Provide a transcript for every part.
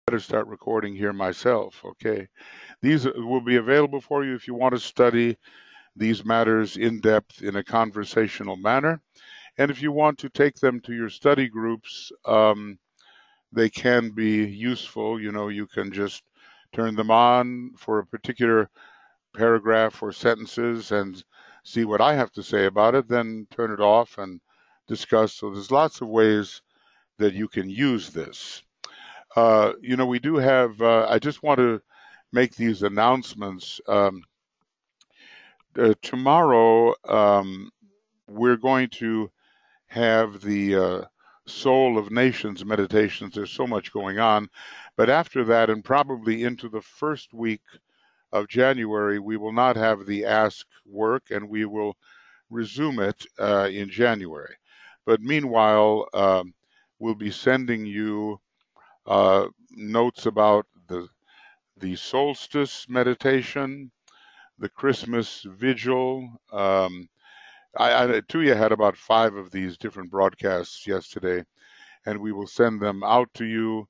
better start recording here myself, okay? These will be available for you if you want to study these matters in depth in a conversational manner. And if you want to take them to your study groups, they can be useful. You know, you can just turn them on for a particular paragraph or sentences and see what I have to say about it, then turn it off and discuss. So there's lots of ways that you can use this. We do have, I just want to make these announcements. Tomorrow, we're going to have the Soul of Nations meditations. There's so much going on. But after that, and probably into the first week of January, we will not have the Ask work, and we will resume it in January. But meanwhile, we'll be sending you notes about the solstice meditation, the Christmas vigil. Tuija had about 5 of these different broadcasts yesterday, and we will send them out to you.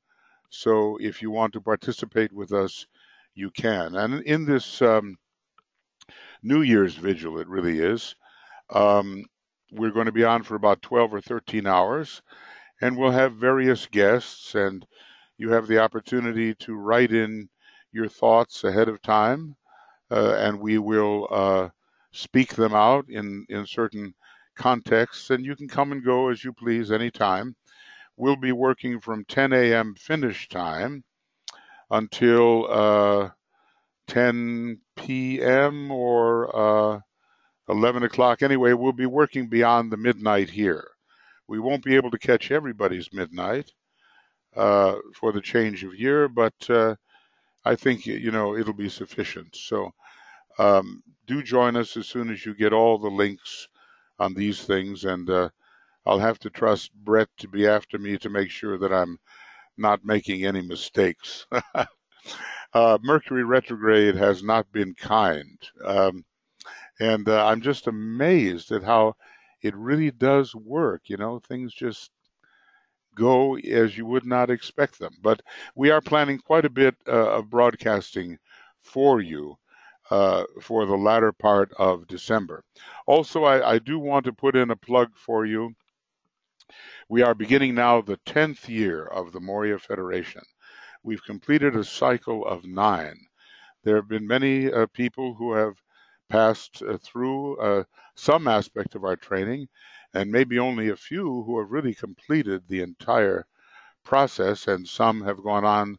So if you want to participate with us, you can. And in this New Year's vigil, it really is, we're going to be on for about 12 or 13 hours, and we'll have various guests, and you have the opportunity to write in your thoughts ahead of time, and we will speak them out in certain contexts, and you can come and go as you please anytime. We'll be working from 10 a.m. Finnish time until 10 p.m. or 11 o'clock. Anyway, we'll be working beyond the midnight here. We won't be able to catch everybody's midnight for the change of year, but I think, it'll be sufficient. So do join us as soon as you get all the links on these things, and I'll have to trust Brett to be after me to make sure that I'm not making any mistakes. Mercury retrograde has not been kind, and I'm just amazed at how it really does work. Things just go as you would not expect them. But we are planning quite a bit of broadcasting for you for the latter part of December. Also, I do want to put in a plug for you. We are beginning now the 10th year of the Moria Federation. We've completed a cycle of 9. There have been many people who have passed through some aspect of our training, and maybe only a few who have really completed the entire process, and some have gone on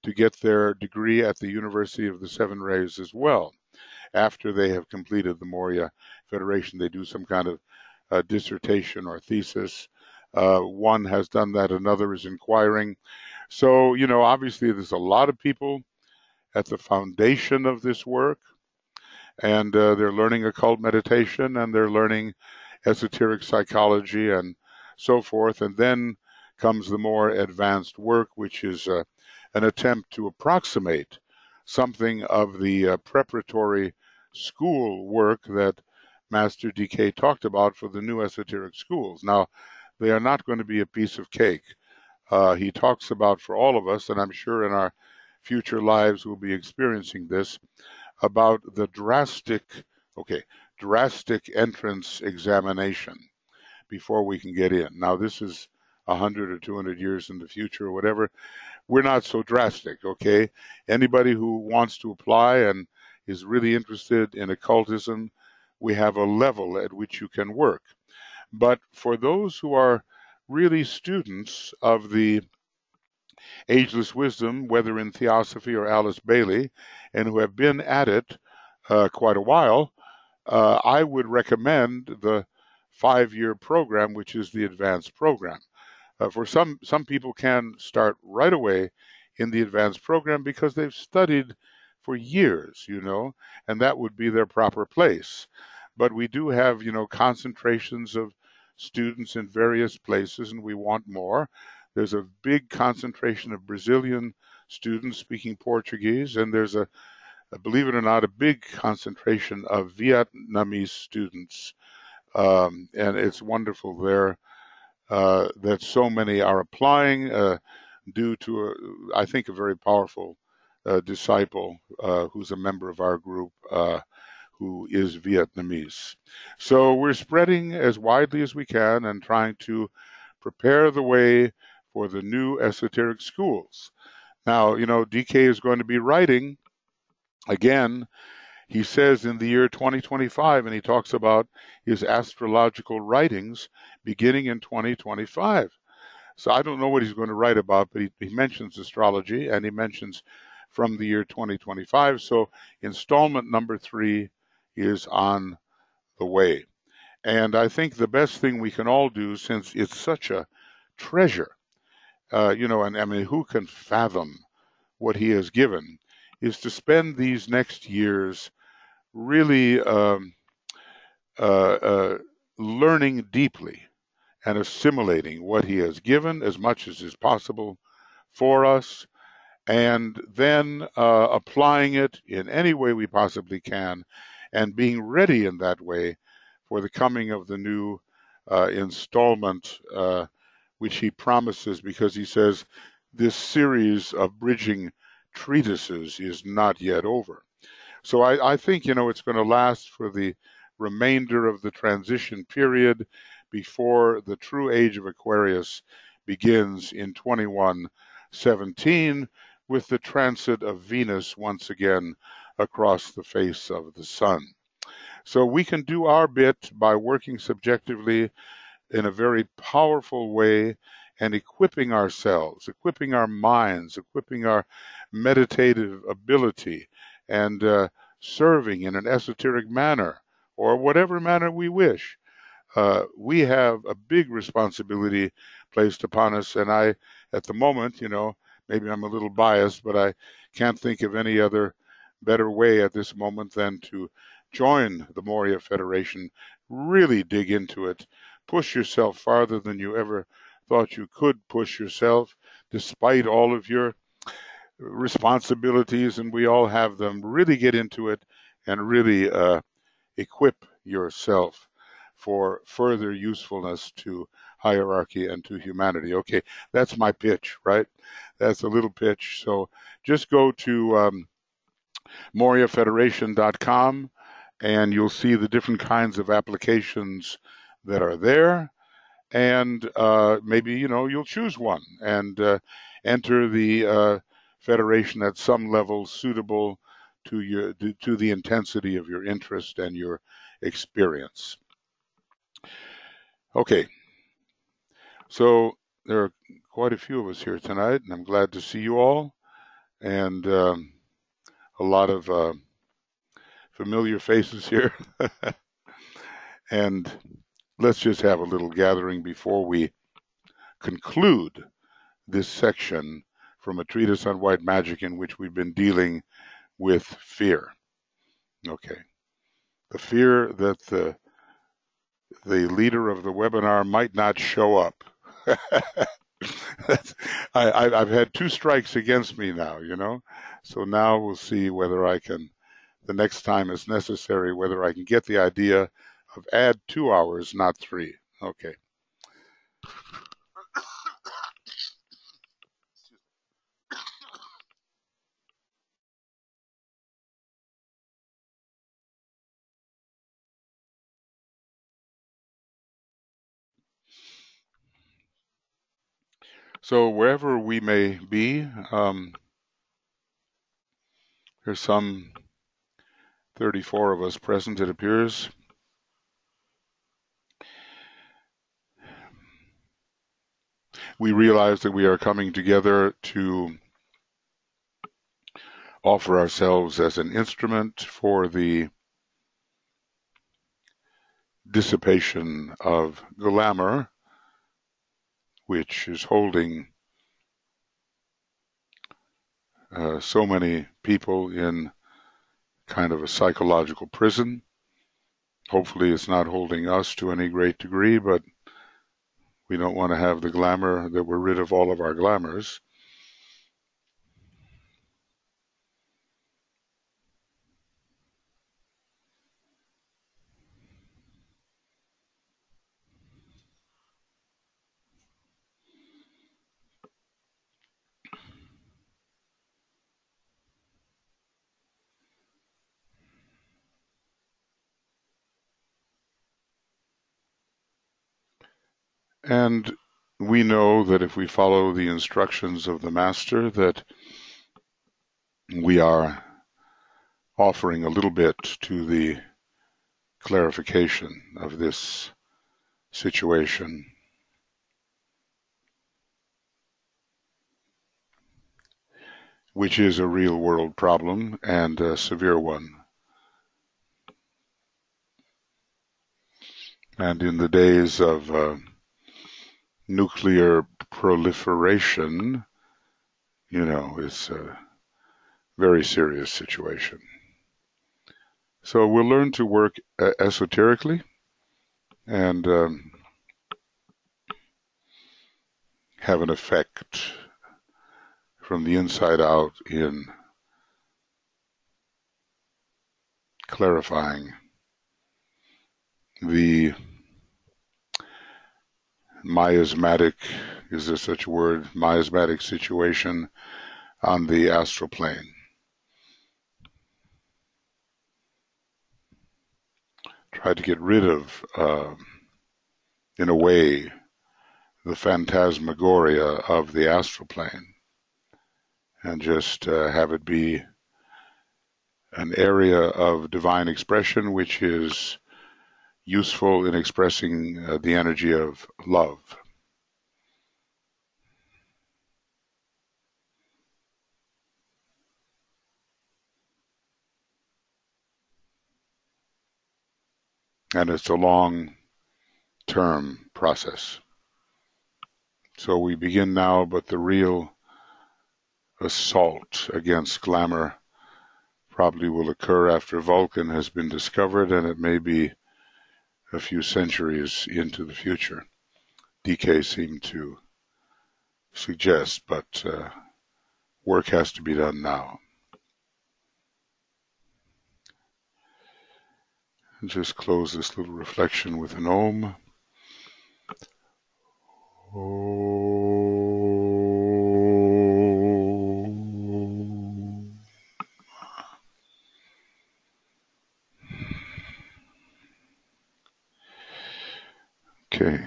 to get their degree at the University of the Seven Rays as well. After they have completed the Moria Federation, they do some kind of dissertation or thesis. One has done that, another is inquiring. So, obviously there's a lot of people at the foundation of this work, and they're learning occult meditation, and they're learning esoteric psychology and so forth. And then comes the more advanced work, which is an attempt to approximate something of the preparatory school work that Master DK talked about for the new esoteric schools. Now, they are not going to be a piece of cake. He talks about for all of us, and I'm sure in our future lives we'll be experiencing this, about the drastic entrance examination before we can get in. Now, this is 100 or 200 years in the future or whatever. We're not so drastic, okay? Anybody who wants to apply and is really interested in occultism, we have a level at which you can work. But for those who are really students of the Ageless Wisdom, whether in Theosophy or Alice Bailey, and who have been at it quite a while, I would recommend the 5-year program, which is the advanced program. For some people can start right away in the advanced program because they've studied for years, and that would be their proper place. But we do have, concentrations of students in various places, and we want more. There's a big concentration of Brazilian students speaking Portuguese, and there's believe it or not, a big concentration of Vietnamese students. And it's wonderful there that so many are applying. due to, I think, a very powerful disciple who's a member of our group who is Vietnamese. So we're spreading as widely as we can and trying to prepare the way for the new esoteric schools. Now, DK is going to be writing again. He says in the year 2025, and he talks about his astrological writings beginning in 2025. So I don't know what he's going to write about, but he mentions astrology and he mentions from the year 2025. So installment number 3 is on the way. And I think the best thing we can all do, since it's such a treasure, and I mean, who can fathom what he has given, is to spend these next years really learning deeply and assimilating what he has given as much as is possible for us, and then applying it in any way we possibly can, and being ready in that way for the coming of the new installment, which he promises, because he says this series of bridging treatises is not yet over. So I think, it's going to last for the remainder of the transition period before the true age of Aquarius begins in 2117 with the transit of Venus once again across the face of the sun. So we can do our bit by working subjectively in a very powerful way and equipping ourselves, equipping our minds, equipping our meditative ability, and serving in an esoteric manner or whatever manner we wish. We have a big responsibility placed upon us, and I, at the moment, maybe I'm a little biased, but I can't think of any other better way at this moment than to join the Moria Federation, really dig into it, push yourself farther than you ever thought you could push yourself, despite all of your responsibilities, and we all have them. Really get into it and really equip yourself for further usefulness to hierarchy and to humanity. Okay, that's my pitch, right? That's a little pitch. So just go to moriafederation.com and you'll see the different kinds of applications that are there. And maybe, you'll choose one and enter the federation at some level suitable to the intensity of your interest and your experience. Okay, so there are quite a few of us here tonight, and I'm glad to see you all, and a lot of familiar faces here. And let's just have a little gathering before we conclude this section from a treatise on white magic in which we've been dealing with fear. Okay. The fear that the leader of the webinar might not show up. I've had 2 strikes against me now, So now we'll see whether I can, the next time it's necessary, whether I can get the idea of add 2 hours, not 3. Okay. So wherever we may be, there's some 34 of us present, it appears. We realize that we are coming together to offer ourselves as an instrument for the dissipation of glamour, which is holding so many people in kind of a psychological prison. Hopefully it's not holding us to any great degree, but we don't want to have the glamour, that we're rid of all of our glamours. And we know that if we follow the instructions of the Master, that we are offering a little bit to the clarification of this situation, which is a real world problem and a severe one. And in the days of nuclear proliferation, it's a very serious situation. So we'll learn to work esoterically and have an effect from the inside out in clarifying the miasmatic, is there such a word, miasmatic situation on the astral plane. Try to get rid of, in a way, the phantasmagoria of the astral plane and just have it be an area of divine expression which is useful in expressing the energy of love. And it's a long-term process. So we begin now, but the real assault against glamour probably will occur after Vulcan has been discovered, and it may be a few centuries into the future. DK seemed to suggest, but work has to be done now. And just close this little reflection with an Om. Okay.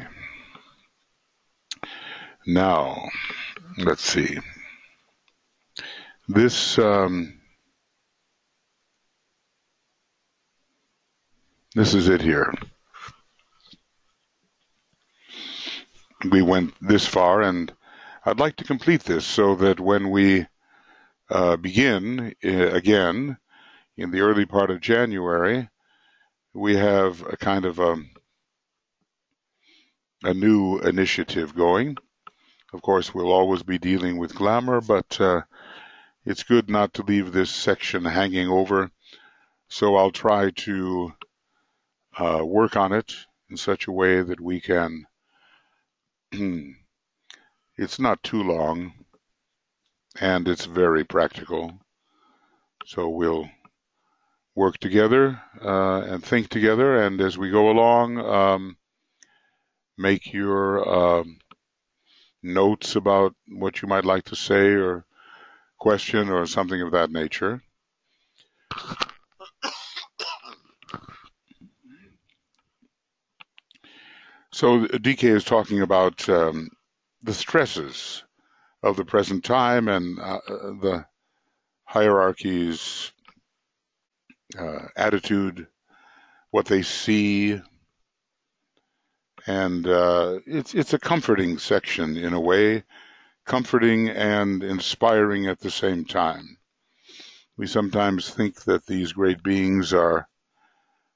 Now, let's see. This is it here. We went this far, and I'd like to complete this so that when we begin again in the early part of January, we have a kind of a new initiative going. Of course, we'll always be dealing with glamour, but it's good not to leave this section hanging over. So I'll try to work on it in such a way that we can, it's not too long, and it's very practical. So we'll work together and think together, and as we go along, make your notes about what you might like to say or question or something of that nature. So DK is talking about the stresses of the present time and the hierarchy's attitude, what they see, and it's a comforting section in a way, comforting and inspiring at the same time. We sometimes think that these great beings are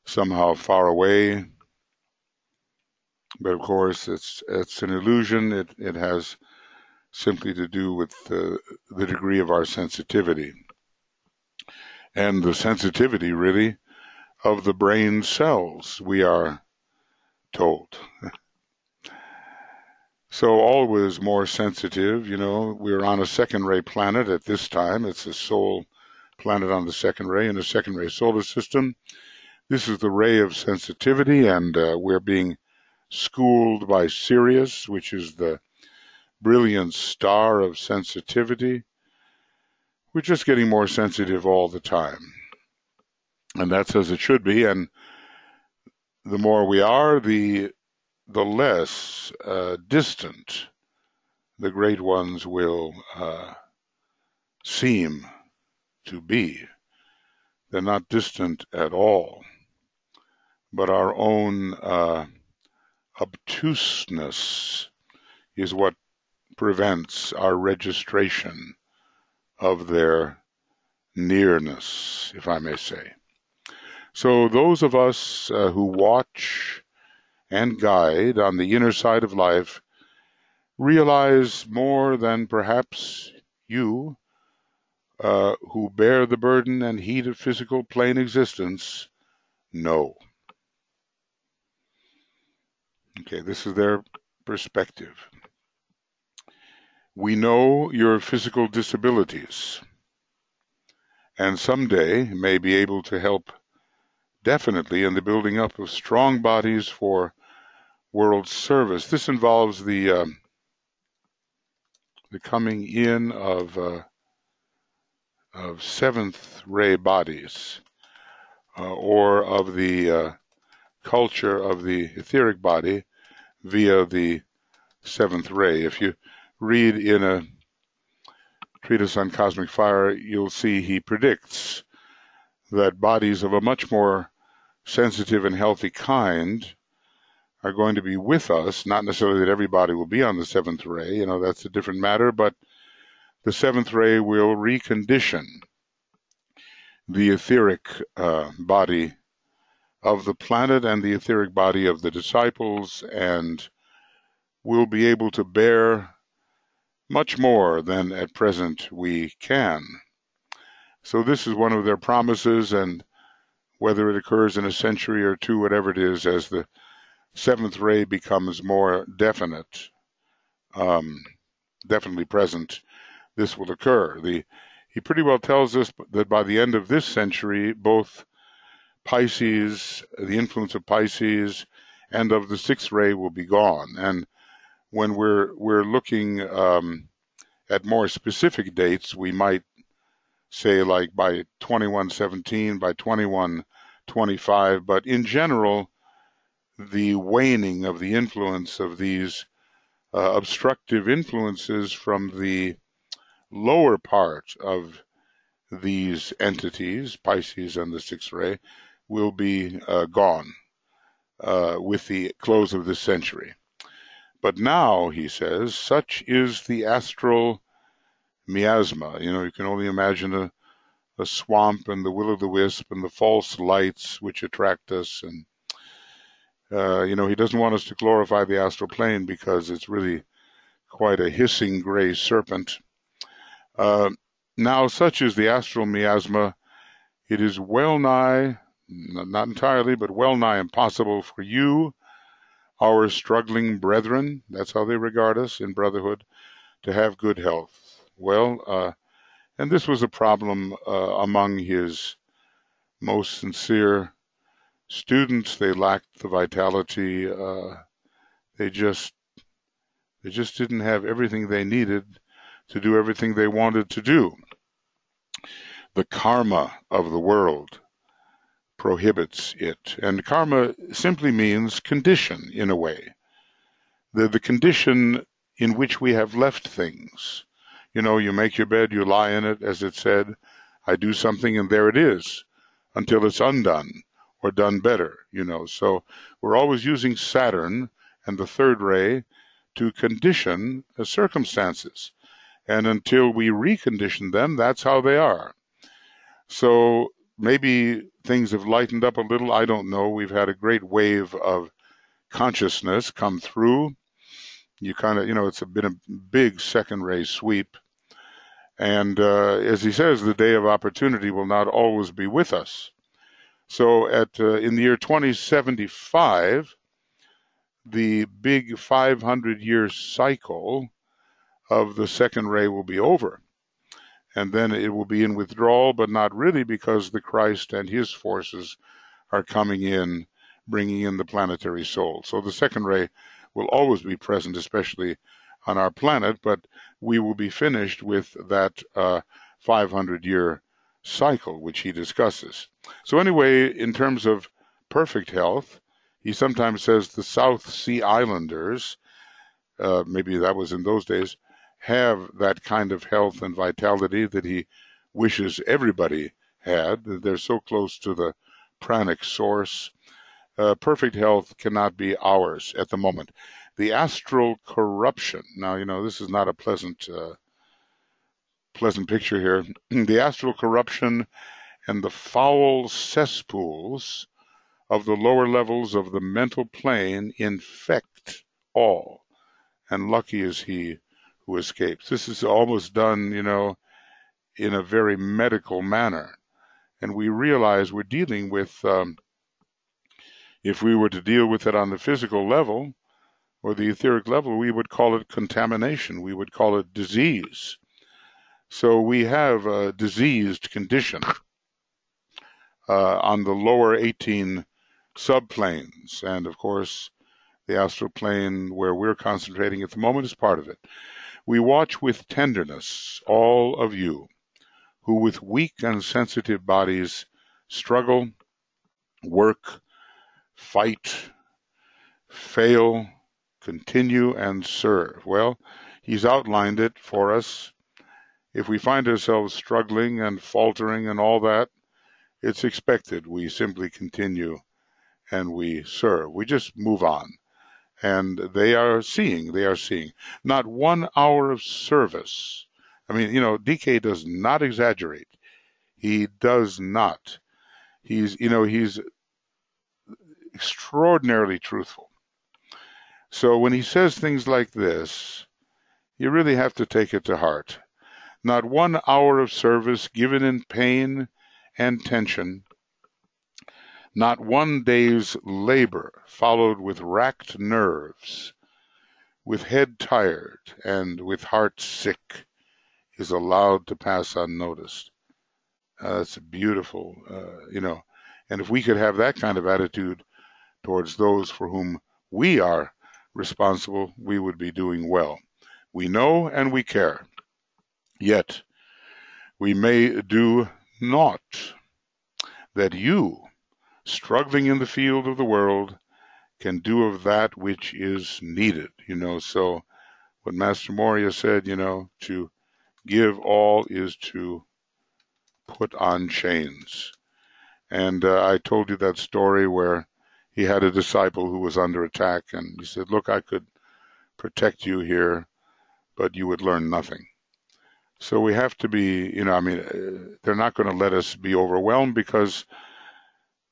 somehow far away, but of course it's an illusion. It has simply to do with the degree of our sensitivity and the sensitivity really of the brain cells, we are told. So always more sensitive, we're on a second ray planet at this time. It's a soul planet on the second ray in a second ray solar system. This is the ray of sensitivity, and we're being schooled by Sirius, which is the brilliant star of sensitivity. We're just getting more sensitive all the time. And that's as it should be. And the more we are, the the less distant the great ones will seem to be. They're not distant at all, but our own obtuseness is what prevents our registration of their nearness, if I may say. So those of us who watch and guide on the inner side of life realize more than perhaps you who bear the burden and heat of physical plane existence know. Okay, this is their perspective. We know your physical disabilities, and someday may be able to help definitely in the building up of strong bodies for world service. This involves the coming in of seventh ray bodies, or of the culture of the etheric body via the seventh ray. If you read in a treatise on cosmic fire, you'll see he predicts that bodies of a much more sensitive and healthy kind are going to be with us. Not necessarily that everybody will be on the seventh ray, that's a different matter, but the seventh ray will recondition the etheric body of the planet and the etheric body of the disciples, and will be able to bear much more than at present we can. So this is one of their promises, and whether it occurs in a century or two, whatever it is, as the seventh ray becomes more definite, definitely present, this will occur. He pretty well tells us that by the end of this century, both Pisces, the influence of Pisces, and of the sixth ray will be gone. And when we're looking at more specific dates, we might say like by 2117, by 2125, but in general, the waning of the influence of these obstructive influences from the lower part of these entities, Pisces and the sixth ray, will be gone with the close of this century. But now, he says, such is the astral miasma. You can only imagine a swamp and the will-o'-the-wisp and the false lights which attract us. And, he doesn't want us to glorify the astral plane because it's really quite a hissing gray serpent. Now, such is the astral miasma, it is well nigh, not entirely, but well nigh impossible for you, our struggling brethren, that's how they regard us in brotherhood, to have good health. Well, and this was a problem among his most sincere students. They lacked the vitality. They just didn't have everything they needed to do everything they wanted to do. The karma of the world prohibits it. And karma simply means condition, in a way. The condition in which we have left things. You make your bed, you lie in it, as it said. I do something and there it is, until it's undone or done better, So we're always using Saturn and the third ray to condition the circumstances. And until we recondition them, that's how they are. So maybe things have lightened up a little. I don't know. We've had a great wave of consciousness come through. You kind of, it's been a big second ray sweep. And as he says, the day of opportunity will not always be with us. So in the year 2075, the big 500-year cycle of the second ray will be over. And then it will be in withdrawal, but not really, because the Christ and his forces are coming in, bringing in the planetary soul. So the second ray will always be present, especially on our planet, but we will be finished with that 500-year cycle, which he discusses. So anyway, in terms of perfect health, He sometimes says the South Sea Islanders, maybe that was in those days, have that kind of health and vitality that he wishes everybody had. They're so close to the pranic source. Perfect health cannot be ours at the moment. The astral corruption. Now, this is not a pleasant picture here. The astral corruption and the foul cesspools of the lower levels of the mental plane infect all, and lucky is he who escapes. This is almost done, in a very medical manner. And we realize we're dealing with, if we were to deal with it on the physical level or the etheric level, we would call it contamination. We would call it disease. So we have a diseased condition on the lower 18 subplanes. And of course, the astral plane where we're concentrating at the moment is part of it. We watch with tenderness all of you who with weak and sensitive bodies struggle, work, fight, fail, continue, and serve. Well, he's outlined it for us. If we find ourselves struggling and faltering and all that, it's expected. We simply continue and we serve. We just move on. And they are seeing. Not 1 hour of service. I mean, DK does not exaggerate. He does not. He's extraordinarily truthful. So when he says things like this, you really have to take it to heart. Not 1 hour of service given in pain and tension, not 1 day's labor followed with racked nerves, with head tired and with heart sick, is allowed to pass unnoticed. That's beautiful, and if we could have that kind of attitude towards those for whom we are responsible, we would be doing well. We know and we care, yet we may do naught that you, struggling in the field of the world, can do of that which is needed. So what Master Moria said, to give all is to put on chains. And I told you that story where he had a disciple who was under attack, and he said, look, I could protect you here, but you would learn nothing. So we have to be, they're not going to let us be overwhelmed, because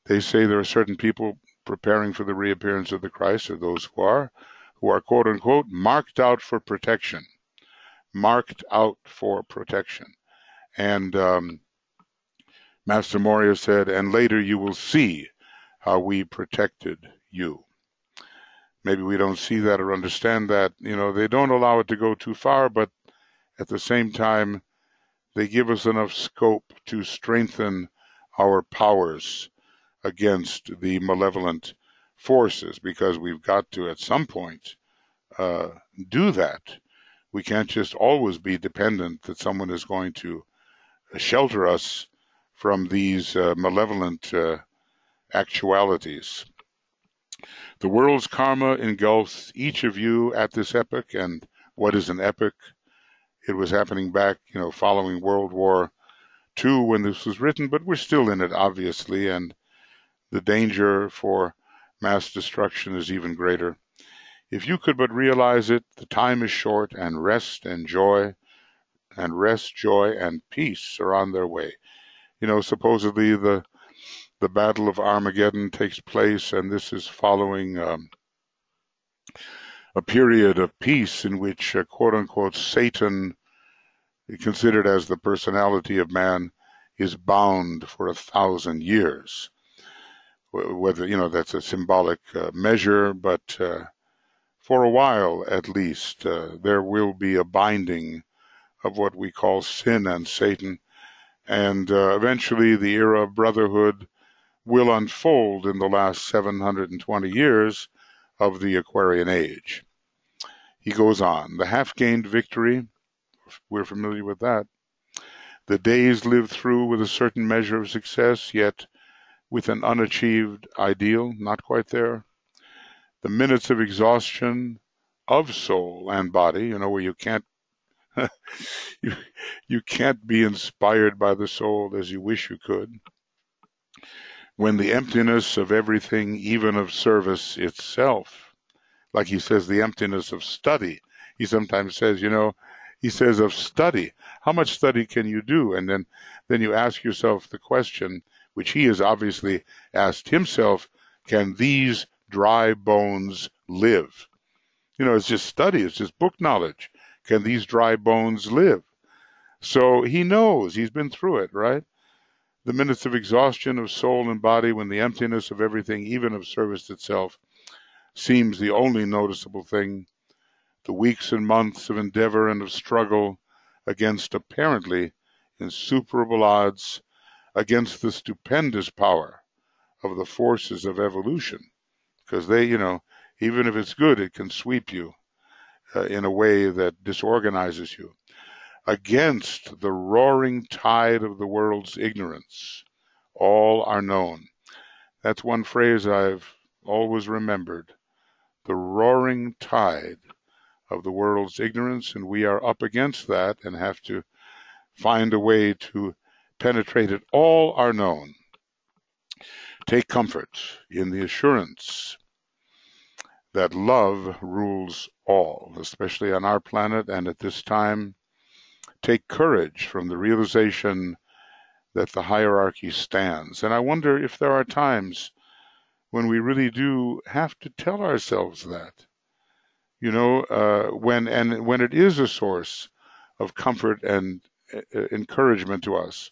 they say there are certain people preparing for the reappearance of the Christ, or those who are quote unquote marked out for protection. And Master Moria said, and later you will see how we protected you. Maybe we don't see that or understand that. They don't allow it to go too far, but at the same time, they give us enough scope to strengthen our powers against the malevolent forces, because we've got to, at some point, do that. We can't just always be dependent that someone is going to shelter us from these malevolent actualities. The world's karma engulfs each of you at this epoch. And what is an epoch? It was happening back, following World War II when this was written, but we're still in it, obviously, and the danger for mass destruction is even greater. If you could but realize it, the time is short, and rest, joy, and peace are on their way. Supposedly the Battle of Armageddon takes place, and this is following a period of peace in which, quote-unquote, Satan, considered as the personality of man, is bound for 1,000 years. Whether, that's a symbolic measure, but for a while at least, there will be a binding of what we call sin and Satan, and eventually the era of brotherhood will unfold in the last 720 years of the Aquarian Age. He goes on, the half-gained victory, we're familiar with that. The days lived through with a certain measure of success, yet with an unachieved ideal, not quite there. the minutes of exhaustion of soul and body, where you can't you, you can't be inspired by the soul as you wish you could. When the emptiness of everything, even of service itself, like he says, the emptiness of study. He sometimes says, he says of study, how much study can you do? And then you ask yourself the question, which he has obviously asked himself, can these dry bones live? It's just study, it's just book knowledge. Can these dry bones live? So he knows, he's been through it, right? The minutes of exhaustion of soul and body, when the emptiness of everything, even of service itself, seems the only noticeable thing. The weeks and months of endeavor and of struggle against apparently insuperable odds, against the stupendous power of the forces of evolution, because they, even if it's good, it can sweep you in a way that disorganizes you, against the roaring tide of the world's ignorance. All are known. That's one phrase I've always remembered. The roaring tide of the world's ignorance, and we are up against that and have to find a way to penetrate it. All are known. Take comfort in the assurance that love rules all, especially on our planet and at this time. Take courage from the realization that the hierarchy stands. And I wonder if there are times when we really do have to tell ourselves that. When it is a source of comfort and encouragement to us.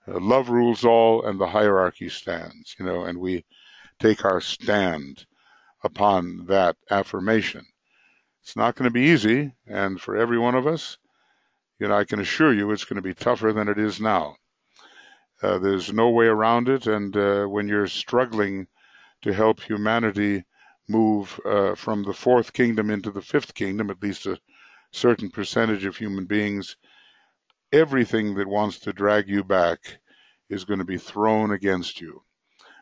Love rules all and the hierarchy stands, and we take our stand upon that affirmation. It's not going to be easy, and for every one of us, I can assure you it's going to be tougher than it is now. There's no way around it, and when you're struggling to help humanity move from the fourth kingdom into the fifth kingdom, at least a certain percentage of human beings, everything that wants to drag you back is going to be thrown against you,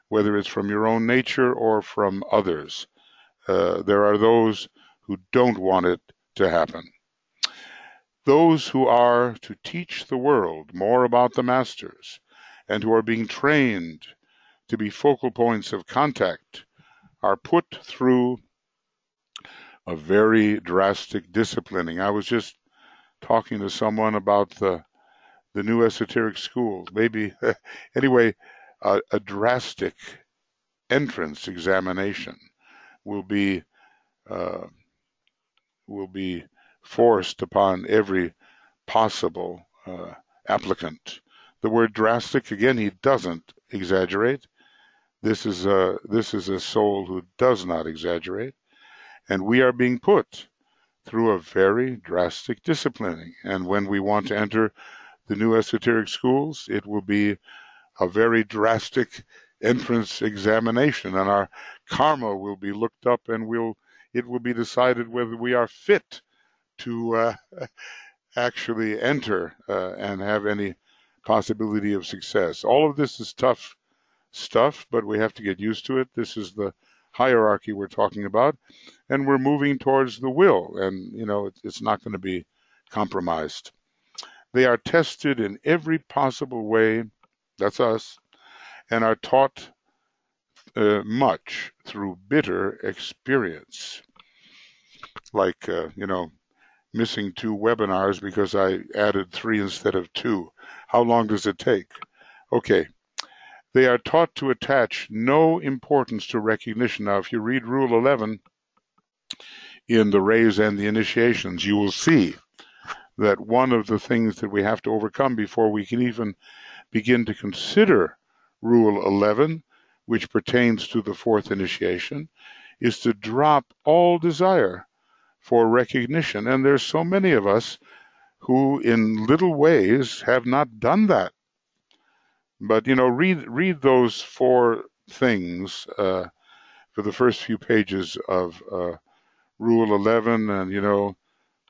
whether it's from your own nature or from others. There are those who don't want it to happen. Those who are to teach the world more about the masters and who are being trained to be focal points of contact are put through a very drastic disciplining. I was just talking to someone about the new esoteric schools. Maybe, anyway, a drastic entrance examination will be forced upon every possible applicant. The word drastic, again, he doesn't exaggerate. This is a soul who does not exaggerate, and we are being put through a very drastic disciplining. And when we want to enter the new esoteric schools, it will be a very drastic entrance examination, and our karma will be looked up, and it will be decided whether we are fit to actually enter and have any possibility of success. All of this is tough stuff, but we have to get used to it. This is the hierarchy we're talking about, and we're moving towards the will, and it's not going to be compromised. They are tested in every possible way, that's us, and are taught much through bitter experience. Like, missing 2 webinars because I added 3 instead of 2. How long does it take? Okay. They are taught to attach no importance to recognition. Now, if you read Rule 11 in the Rays and the Initiations, you will see that one of the things that we have to overcome before we can even begin to consider Rule 11, which pertains to the 4th initiation, is to drop all desire for recognition. And there's so many of us who in little ways have not done that. But, read those 4 things for the first few pages of Rule 11, and,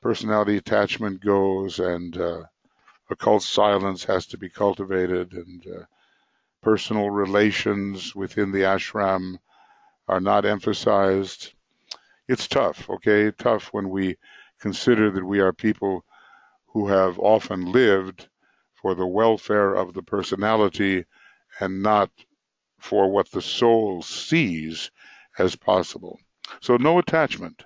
personality attachment goes, and occult silence has to be cultivated, and personal relations within the ashram are not emphasized. It's tough, okay? Tough when we consider that we are people who have often lived for the welfare of the personality and not for what the soul sees as possible. So no attachment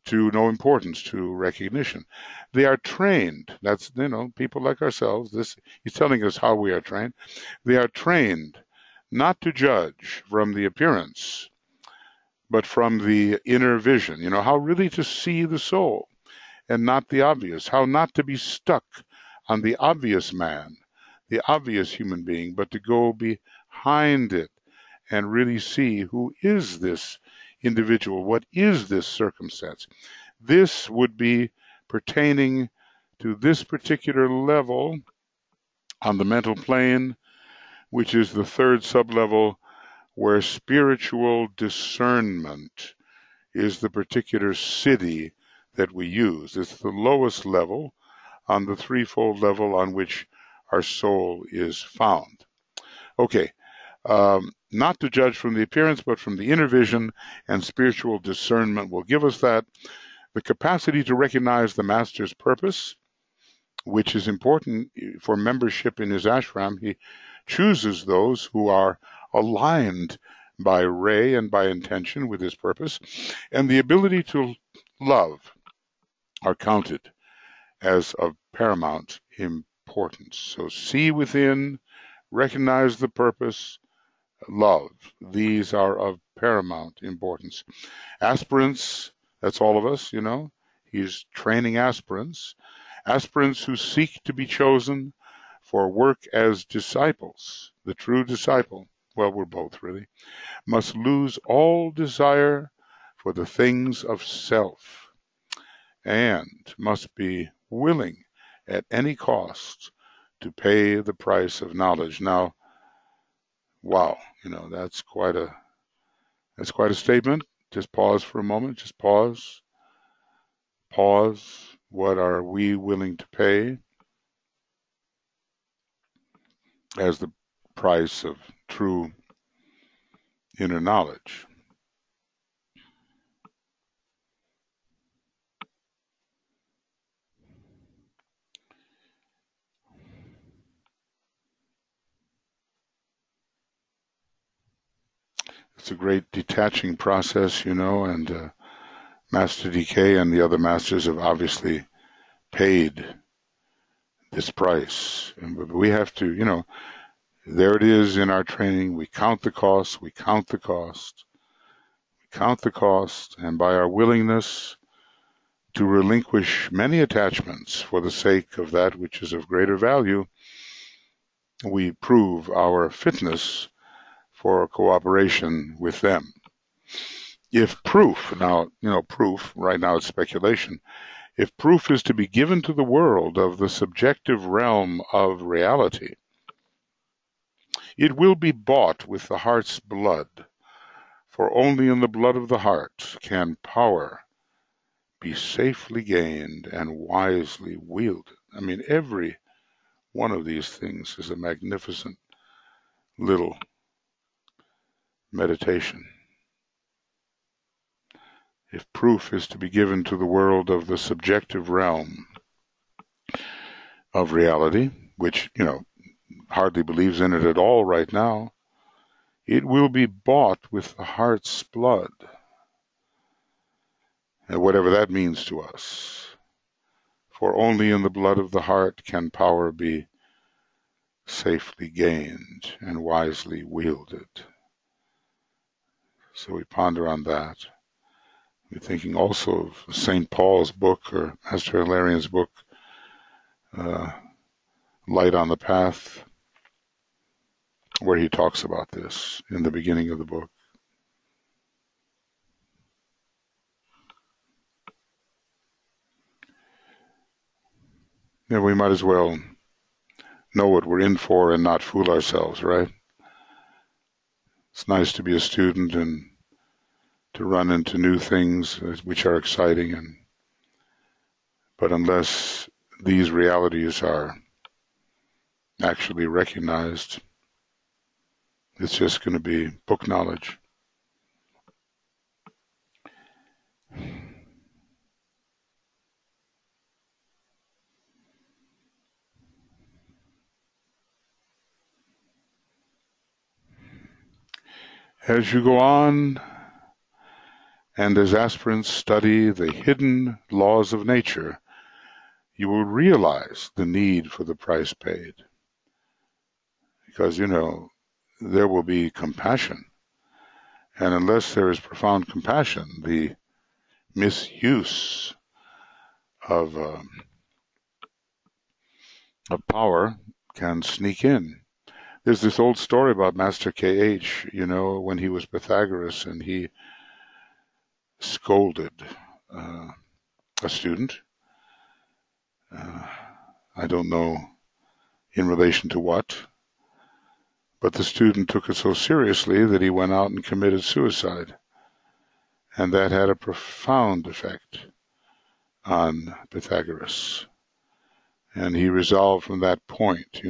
to, no importance to recognition. They are trained. That's, people like ourselves. He's telling us how we are trained. They are trained not to judge from the appearance, but from the inner vision. How really to see the soul and not the obvious. How not to be stuck on the obvious man, the obvious human being, but to go behind it and really see who is this individual, what is this circumstance. This would be pertaining to this particular level on the mental plane, which is the third sublevel where spiritual discernment is the particular city that we use. It's the lowest level on the threefold level on which our soul is found. Okay, not to judge from the appearance, but from the inner vision, and spiritual discernment will give us that. The capacity to recognize the master's purpose, which is important for membership in his ashram. He chooses those who are aligned by ray and by intention with his purpose, and the ability to love are counted as of paramount importance. So see within, recognize the purpose, love. These are of paramount importance. Aspirants, that's all of us, He's training aspirants who seek to be chosen for work as disciples. The true disciple, well, we're both really, must lose all desire for the things of self and must be willing at any cost to pay the price of knowledge. Now, wow, that's quite a statement. Just pause for a moment. Just pause. Pause. What are we willing to pay as the price of true inner knowledge? It's a great detaching process, and Master DK and the other masters have obviously paid this price. And we have to, there it is in our training. We count the cost, we count the cost, we count the cost, and by our willingness to relinquish many attachments for the sake of that which is of greater value, we prove our fitness for cooperation with them. If proof, now, proof, right now it's speculation, if proof is to be given to the world of the subjective realm of reality, it will be bought with the heart's blood, for only in the blood of the heart can power be safely gained and wisely wielded. I mean, every one of these things is a magnificent little meditation. If proof is to be given to the world of the subjective realm of reality, which, hardly believes in it at all right now, it will be bought with the heart's blood, and whatever that means to us. For only in the blood of the heart can power be safely gained and wisely wielded. So we ponder on that. We're thinking also of St. Paul's book, or Master Hilarian's book, Light on the Path, where he talks about this in the beginning of the book. Yeah, we might as well know what we're in for and not fool ourselves, right? It's nice to be a student and to run into new things which are exciting, but unless these realities are actually recognized, it's just going to be book knowledge. As you go on, and as aspirants study the hidden laws of nature, you will realize the need for the price paid. Because, there will be compassion. And unless there is profound compassion, the misuse of power can sneak in. There's this old story about Master K.H., when he was Pythagoras and he scolded a student. I don't know in relation to what, but the student took it so seriously that he went out and committed suicide. And that had a profound effect on Pythagoras. And he resolved from that point,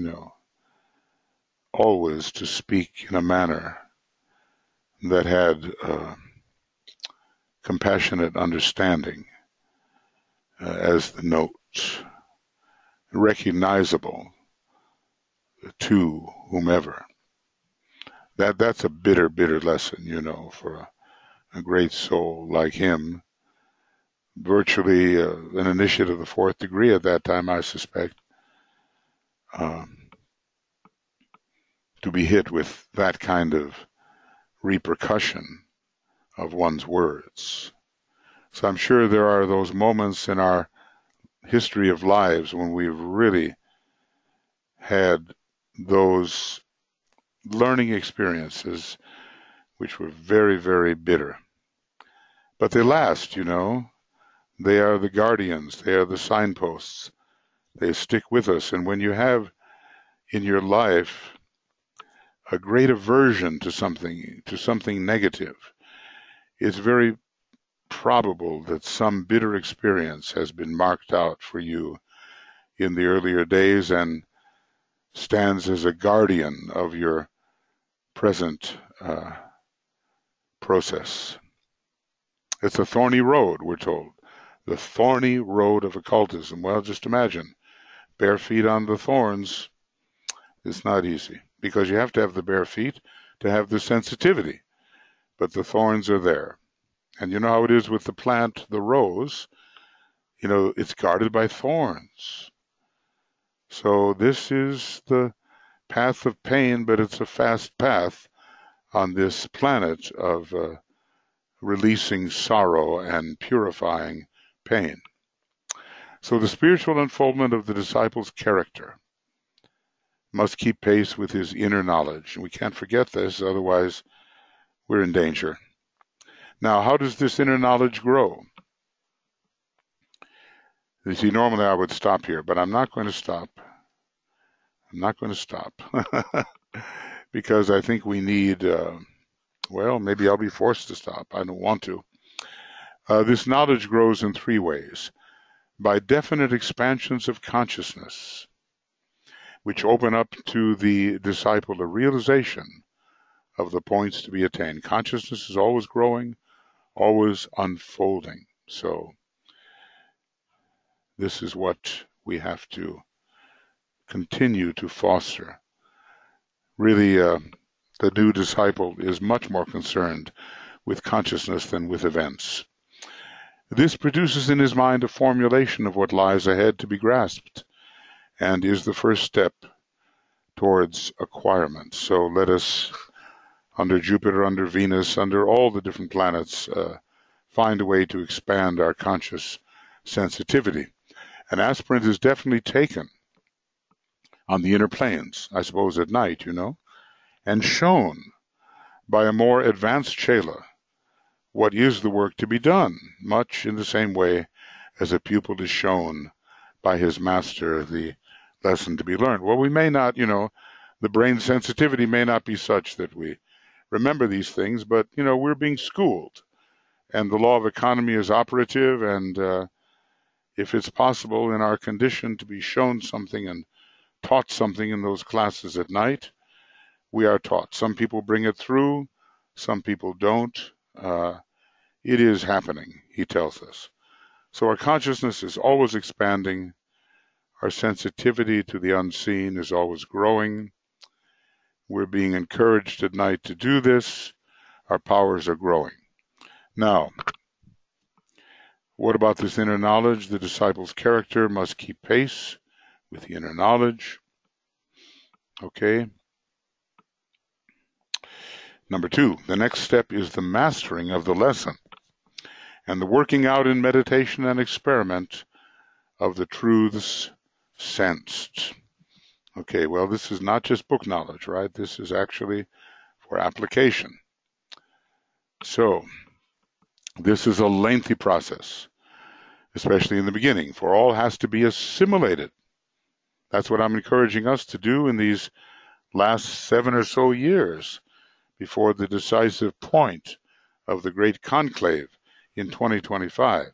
always to speak in a manner that had compassionate understanding as the note, recognizable to whomever. That's a bitter, bitter lesson, for a great soul like him. Virtually an initiate of the fourth degree at that time, I suspect, to be hit with that kind of repercussion of one's words. So I'm sure there are those moments in our history of lives when we've really had those learning experiences which were very, very bitter. But they last, They are the guardians. They are the signposts. They stick with us. And when you have in your life a great aversion to something negative, it's very probable that some bitter experience has been marked out for you in the earlier days and stands as a guardian of your present process. It's a thorny road, we're told. The thorny road of occultism. Well, just imagine, bare feet on the thorns. It's not easy because you have to have the bare feet to have the sensitivity. But the thorns are there. And you know how it is with the plant, the rose, it's guarded by thorns. So this is the path of pain, but it's a fast path on this planet of releasing sorrow and purifying pain. So the spiritual unfoldment of the disciple's character must keep pace with his inner knowledge. We can't forget this, otherwise we're in danger. Now, how does this inner knowledge grow? You see, normally I would stop here, but I'm not going to stop. I'm not going to stop because I think we need, maybe I'll be forced to stop. I don't want to. This knowledge grows in three ways. By definite expansions of consciousness, which open up to the disciple a realization of the points to be attained. Consciousness is always growing, always unfolding. So this is what we have to continue to foster. Really, the new disciple is much more concerned with consciousness than with events. This produces in his mind a formulation of what lies ahead to be grasped and is the first step towards acquirement. So let us, under Jupiter, under Venus, under all the different planets, find a way to expand our conscious sensitivity. An aspirant is definitely taken on the inner planes, I suppose at night, and shown by a more advanced Chela what is the work to be done, much in the same way as a pupil is shown by his master the lesson to be learned. Well, we may not, the brain sensitivity may not be such that we remember these things, but, we're being schooled. And the law of economy is operative, and if it's possible in our condition to be shown something and taught something in those classes at night, we are taught. Some people bring it through, some people don't. It is happening, he tells us. So our consciousness is always expanding. Our sensitivity to the unseen is always growing. We're being encouraged at night to do this. our powers are growing. Now, what about this inner knowledge? The disciple's character must keep pace with the inner knowledge. Okay. Number 2, the next step is the mastering of the lesson and the working out in meditation and experiment of the truths sensed. Okay, well, this is not just book knowledge, right? This is actually for application. So, this is a lengthy process, especially in the beginning, for all has to be assimilated. That's what I'm encouraging us to do in these last 7 or so years before the decisive point of the great conclave in 2025.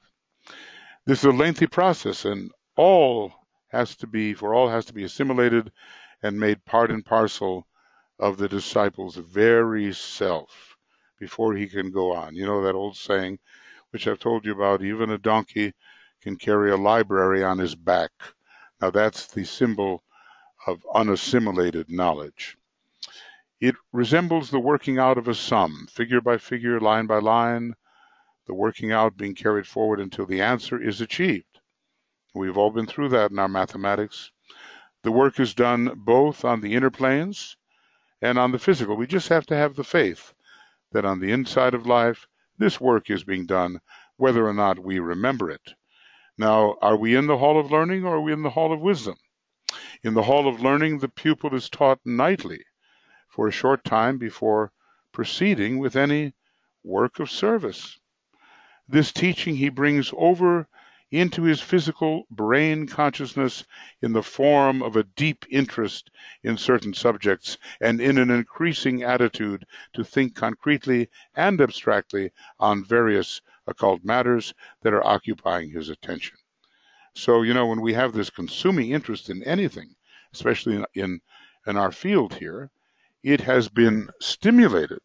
This is a lengthy process, and all has to be assimilated and made part and parcel of the disciple's very self before he can go on. You know that old saying, which I've told you about, even a donkey can carry a library on his back. Now that's the symbol of unassimilated knowledge. It resembles the working out of a sum, figure by figure, line by line, the working out being carried forward until the answer is achieved. We've all been through that in our mathematics. The work is done both on the inner planes and on the physical. We just have to have the faith that on the inside of life, this work is being done, whether or not we remember it. Now, are we in the hall of learning or are we in the hall of wisdom? In the hall of learning, the pupil is taught nightly for a short time before proceeding with any work of service. This teaching he brings over into his physical brain consciousness in the form of a deep interest in certain subjects and in an increasing attitude to think concretely and abstractly on various occult matters that are occupying his attention. So, when we have this consuming interest in anything, especially in our field here, it has been stimulated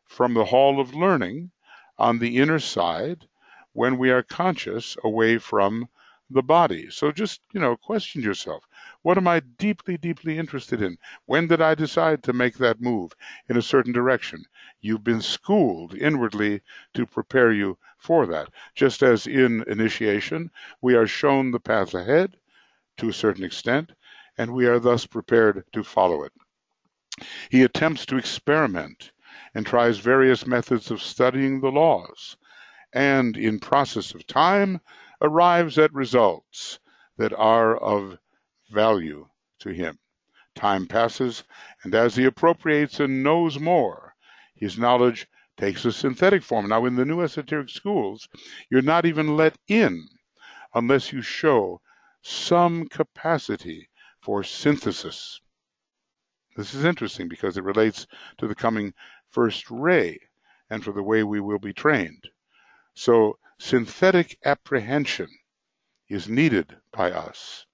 from the hall of learning on the inner side when we are conscious away from the body. So just, question yourself. What am I deeply, deeply interested in? When did I decide to make that move in a certain direction? You've been schooled inwardly to prepare you for that. Just as in initiation, we are shown the path ahead to a certain extent, and we are thus prepared to follow it. He attempts to experiment and tries various methods of studying the laws, and in process of time arrives at results that are of value to him. Time passes, and as he appropriates and knows more, his knowledge takes a synthetic form. Now, in the new esoteric schools, you're not even let in unless you show some capacity for synthesis. This is interesting because it relates to the coming first ray and for the way we will be trained. So synthetic apprehension is needed by us.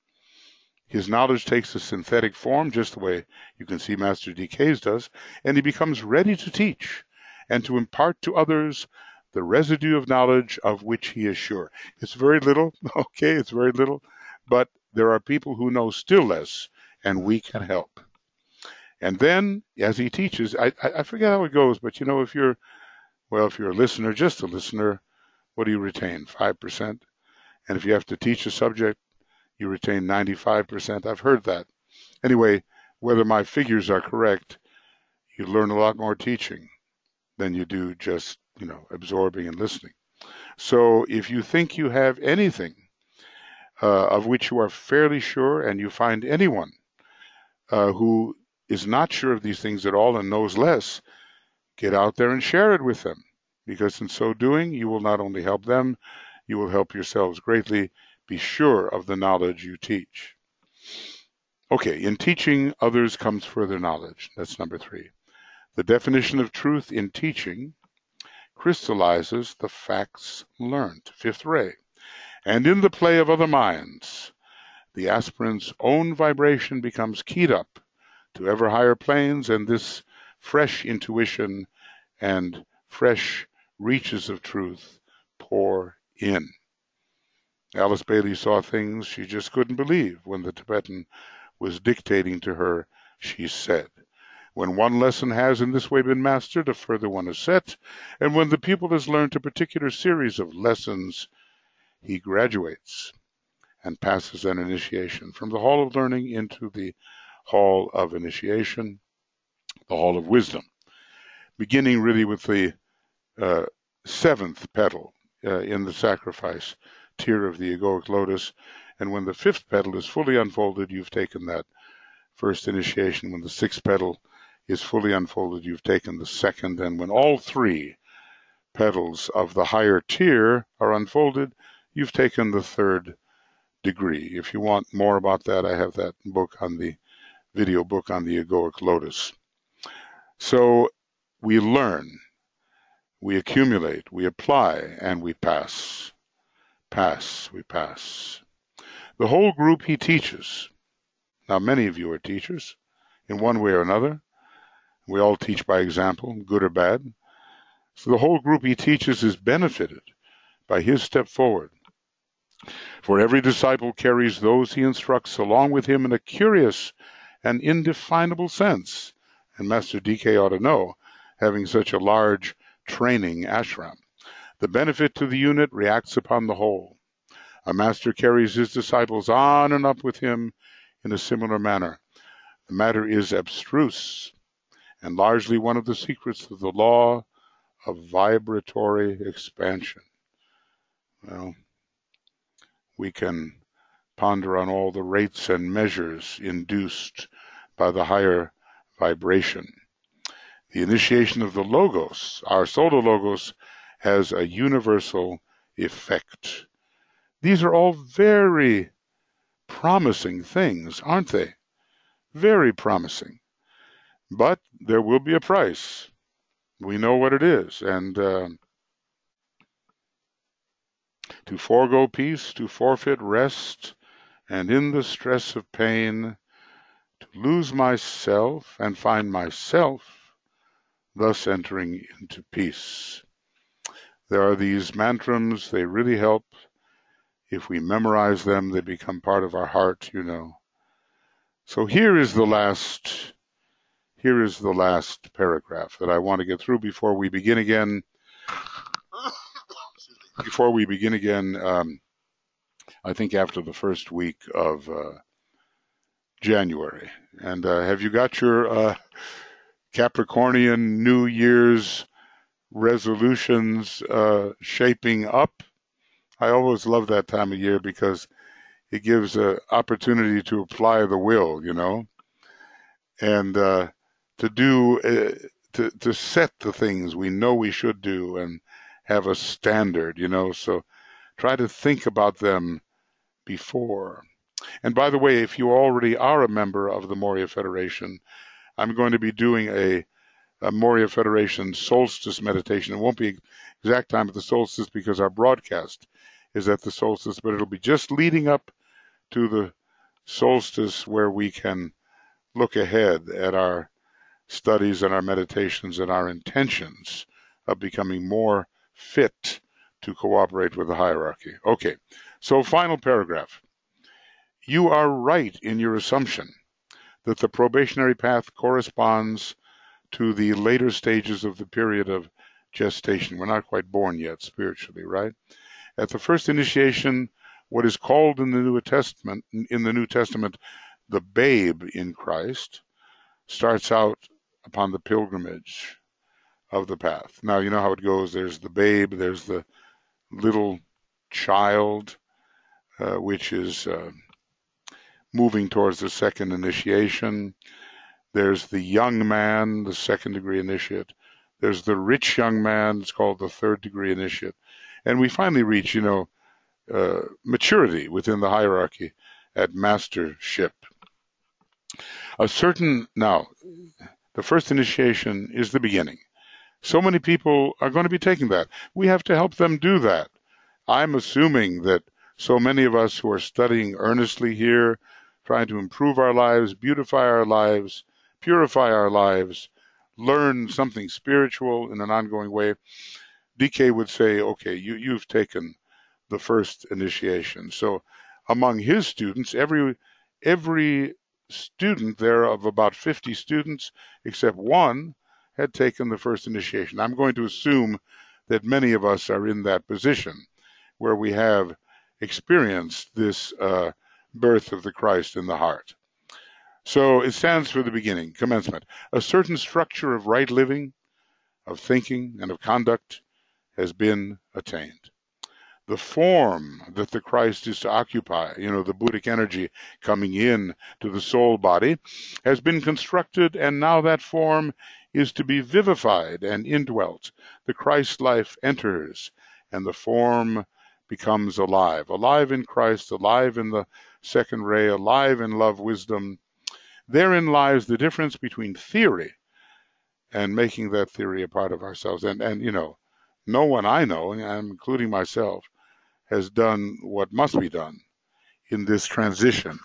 His knowledge takes a synthetic form, just the way you can see Master DK's does, and he becomes ready to teach and to impart to others the residue of knowledge of which he is sure. It's very little, okay, it's very little, but there are people who know still less, and we can help. And then, as he teaches, I forget how it goes, but if you're a listener, just a listener, what do you retain? 5%? And if you have to teach a subject, you retain 95%. I've heard that. Anyway, whether my figures are correct, you learn a lot more teaching than you do just, absorbing and listening. So if you think you have anything of which you are fairly sure, and you find anyone who is not sure of these things at all and knows less, get out there and share it with them, because in so doing, you will not only help them, you will help yourselves greatly. Be sure of the knowledge you teach. Okay, in teaching others comes further knowledge. That's number 3. The definition of truth in teaching crystallizes the facts learned. 5th ray. And in the play of other minds, the aspirant's own vibration becomes keyed up to ever higher planes, and this fresh intuition and fresh reaches of truth pour in. Alice Bailey saw things she just couldn't believe when the Tibetan was dictating to her, she said. When one lesson has in this way been mastered, a further one is set, and when the pupil has learned a particular series of lessons, he graduates and passes an initiation from the hall of learning into the hall of initiation, the hall of wisdom, beginning really with the seventh petal in the sacrifice tier of the egoic lotus. And when the fifth petal is fully unfolded, you've taken that first initiation. When the sixth petal is fully unfolded, you've taken the second. And when all three petals of the higher tier are unfolded, you've taken the third degree. If you want more about that, I have that book on the video book on the egoic lotus. So we learn, we accumulate, we apply, and we pass. We pass. The whole group he teaches. Now, many of you are teachers in one way or another. We all teach by example, good or bad. So the whole group he teaches is benefited by his step forward. For every disciple carries those he instructs along with him in a curious and indefinable sense. And Master DK ought to know, having such a large training ashram. The benefit to the unit reacts upon the whole. A master carries his disciples on and up with him in a similar manner. The matter is abstruse and largely one of the secrets of the law of vibratory expansion. Well, we can ponder on all the rates and measures induced by the higher vibration. The initiation of the Logos, our solar Logos, has a universal effect. These are all very promising things, aren't they? Very promising. But there will be a price. We know what it is. And to forego peace, to forfeit rest, and in the stress of pain, to lose myself and find myself, thus entering into peace. There are these mantrams, they really help. If we memorize them, they become part of our heart, you know. So here is the last paragraph that I want to get through before we begin again. I think after the first week of January. And have you got your Capricornian New Year's resolutions shaping up? I always love that time of year because it gives an opportunity to apply the will, you know, and to set the things we know we should do and have a standard, you know. So try to think about them before. And by the way, if you already are a member of the Moria Federation, I'm going to be doing a Moria Federation solstice meditation. It won't be exact time at the solstice because our broadcast is at the solstice, but it'll be just leading up to the solstice where we can look ahead at our studies and our meditations and our intentions of becoming more fit to cooperate with the hierarchy. Okay, so final paragraph. You are right in your assumption that the probationary path corresponds to the later stages of the period of gestation. We're not quite born yet spiritually, right? At the first initiation, what is called in the New Testament, the babe in Christ, starts out upon the pilgrimage of the path. Now, you know how it goes. There's the babe, there's the little child, which is moving towards the second initiation. There's the young man, the second degree initiate. There's the rich young man, it's called the third degree initiate. And we finally reach, you know, maturity within the hierarchy at mastership. Now, the first initiation is the beginning. So many people are going to be taking that. We have to help them do that. I'm assuming that so many of us who are studying earnestly here, trying to improve our lives, beautify our lives, purify our lives, learn something spiritual in an ongoing way, DK would say, okay, you've taken the first initiation. So among his students, every student there of about 50 students, except one had taken the first initiation. I'm going to assume that many of us are in that position where we have experienced this birth of the Christ in the heart. So it stands for the beginning, commencement. A certain structure of right living, of thinking, and of conduct has been attained. The form that the Christ is to occupy, the Buddhic energy coming in to the soul body, has been constructed, and now that form is to be vivified and indwelt. The Christ life enters, and the form becomes alive. Alive in Christ, alive in the second ray, alive in love, wisdom. Therein lies the difference between theory and making that theory a part of ourselves. And no one I know, including myself, has done what must be done in this transition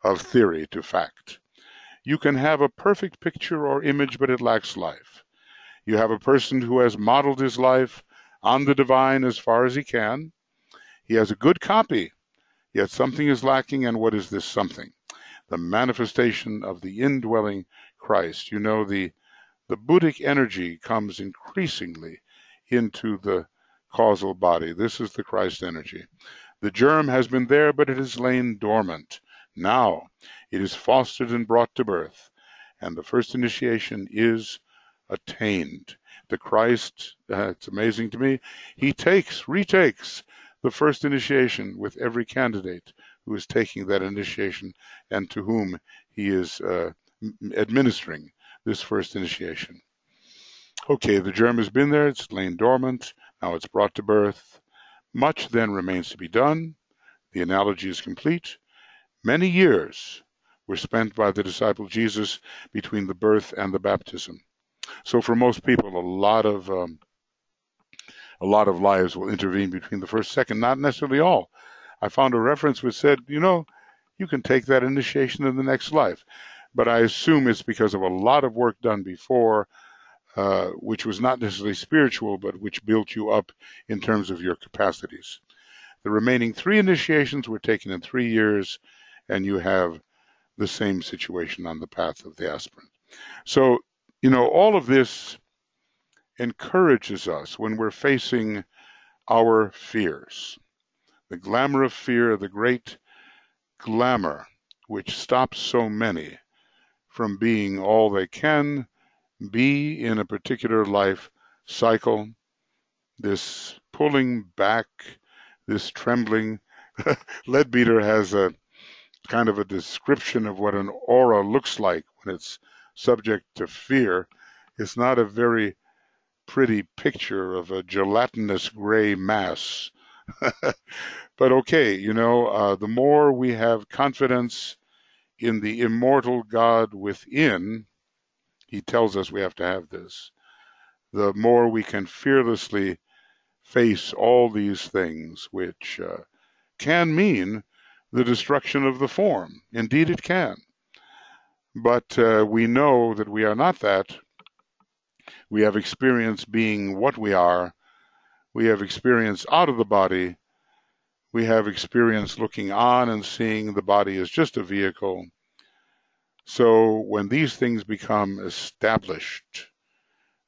of theory to fact. You can have a perfect picture or image, but it lacks life. You have a person who has modeled his life on the divine as far as he can. He has a good copy, yet something is lacking, and what is this something? The manifestation of the indwelling Christ. The Buddhic energy comes increasingly into the causal body. This is the Christ energy. The germ has been there, but it has lain dormant. Now it is fostered and brought to birth, and the first initiation is attained. The Christ, it's amazing to me, he retakes the first initiation with every candidate who is taking that initiation and to whom he is administering this first initiation. Okay, the germ has been there, it's lain dormant, now it's brought to birth. Much then remains to be done. The analogy is complete. Many years were spent by the disciple Jesus between the birth and the baptism. So for most people, a lot of lives will intervene between the first, second, not necessarily all. I found a reference which said, you can take that initiation in the next life. But I assume it's because of a lot of work done before, which was not necessarily spiritual, but which built you up in terms of your capacities. The remaining 3 initiations were taken in 3 years, and you have the same situation on the path of the aspirant. So, all of this encourages us when we're facing our fears. The glamour of fear, the great glamour which stops so many from being all they can be in a particular life cycle, this pulling back, this trembling. Leadbeater has a kind of a description of what an aura looks like when it's subject to fear. It's not a very pretty picture of a gelatinous gray mass. But okay, the more we have confidence in the immortal God within, he tells us we have to have this, the more we can fearlessly face all these things, which can mean the destruction of the form. Indeed, it can. But we know that we are not that. We have experience being what we are. We have experience out of the body. We have experience looking on and seeing the body as just a vehicle. So when these things become established,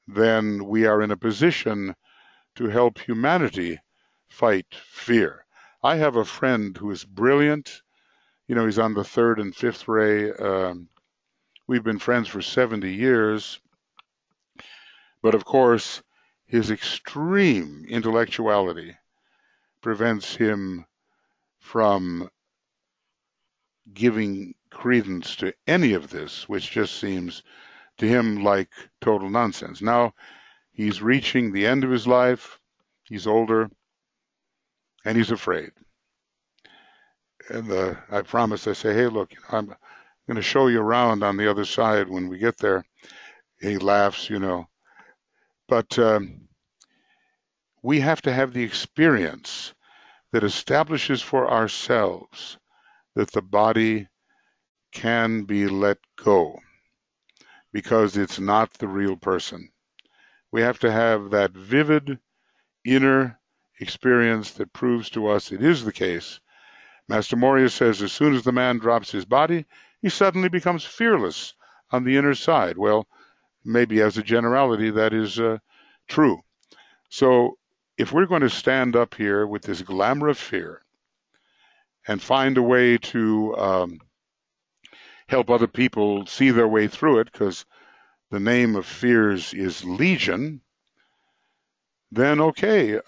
then we are in a position to help humanity fight fear. I have a friend who is brilliant. He's on the 3rd and 5th ray. We've been friends for 70 years. But of course, his extreme intellectuality prevents him from giving credence to any of this, which just seems to him like total nonsense. Now, he's reaching the end of his life. He's older, and he's afraid. And I promised, I say, hey, look, I'm going to show you around on the other side when we get there. He laughs, But we have to have the experience that establishes for ourselves that the body can be let go because it's not the real person. We have to have that vivid inner experience that proves to us it is the case. Master Moria says as soon as the man drops his body, he suddenly becomes fearless on the inner side. Well, maybe as a generality, that is true. So if we're going to stand up here with this glamour of fear and find a way to help other people see their way through it, because the name of fears is legion, then okay,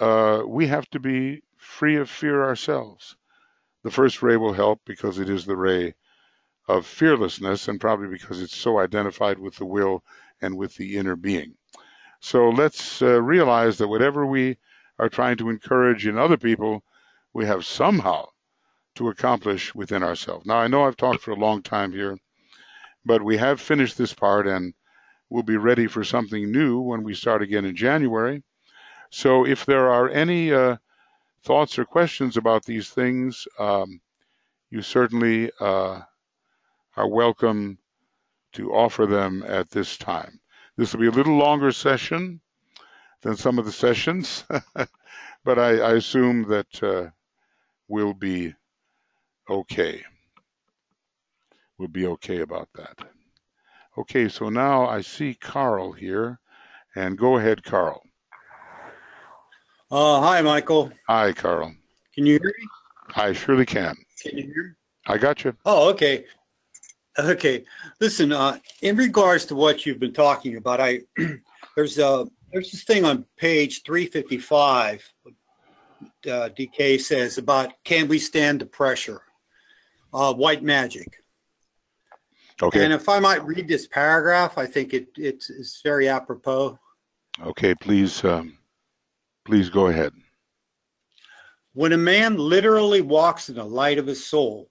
we have to be free of fear ourselves. The first ray will help because it is the ray of fearlessness, and probably because it's so identified with the will and with the inner being. So let's realize that whatever we are trying to encourage in other people, we have somehow to accomplish within ourselves. Now, I know I've talked for a long time here, but we have finished this part, and we'll be ready for something new when we start again in January. So if there are any thoughts or questions about these things, you certainly are welcome to offer them at this time. This will be a little longer session than some of the sessions, but I assume that we'll be okay. We'll be okay about that. Okay, so now I see Carl here, and go ahead, Carl. Hi, Michael. Hi, Carl. Can you hear me? I surely can. Can you hear me? I got you. Oh, okay. Okay. Listen, in regards to what you've been talking about, there's this thing on page 355. DK says about can we stand the pressure? White magic. Okay. And if I might read this paragraph, I think it's very apropos. Okay, please go ahead. When a man literally walks in the light of his soul,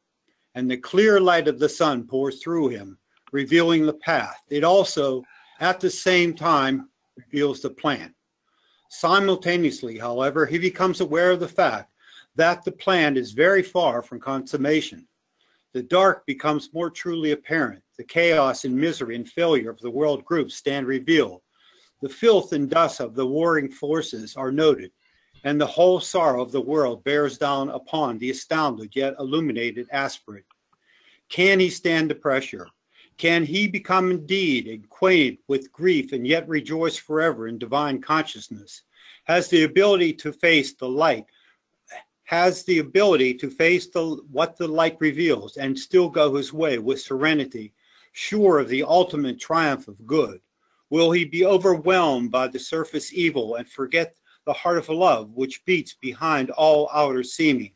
and the clear light of the sun pours through him, revealing the path, it also, at the same time, reveals the plan. Simultaneously, however, he becomes aware of the fact that the plan is very far from consummation. The dark becomes more truly apparent. The chaos and misery and failure of the world groups stand revealed. The filth and dust of the warring forces are noted, and the whole sorrow of the world bears down upon the astounded yet illuminated aspirant. Can he stand the pressure? Can he become indeed acquainted with grief and yet rejoice forever in divine consciousness? Has the ability to face the light, what the light reveals and still go his way with serenity, sure of the ultimate triumph of good? Will he be overwhelmed by the surface evil and forget the heart of love which beats behind all outer seeming?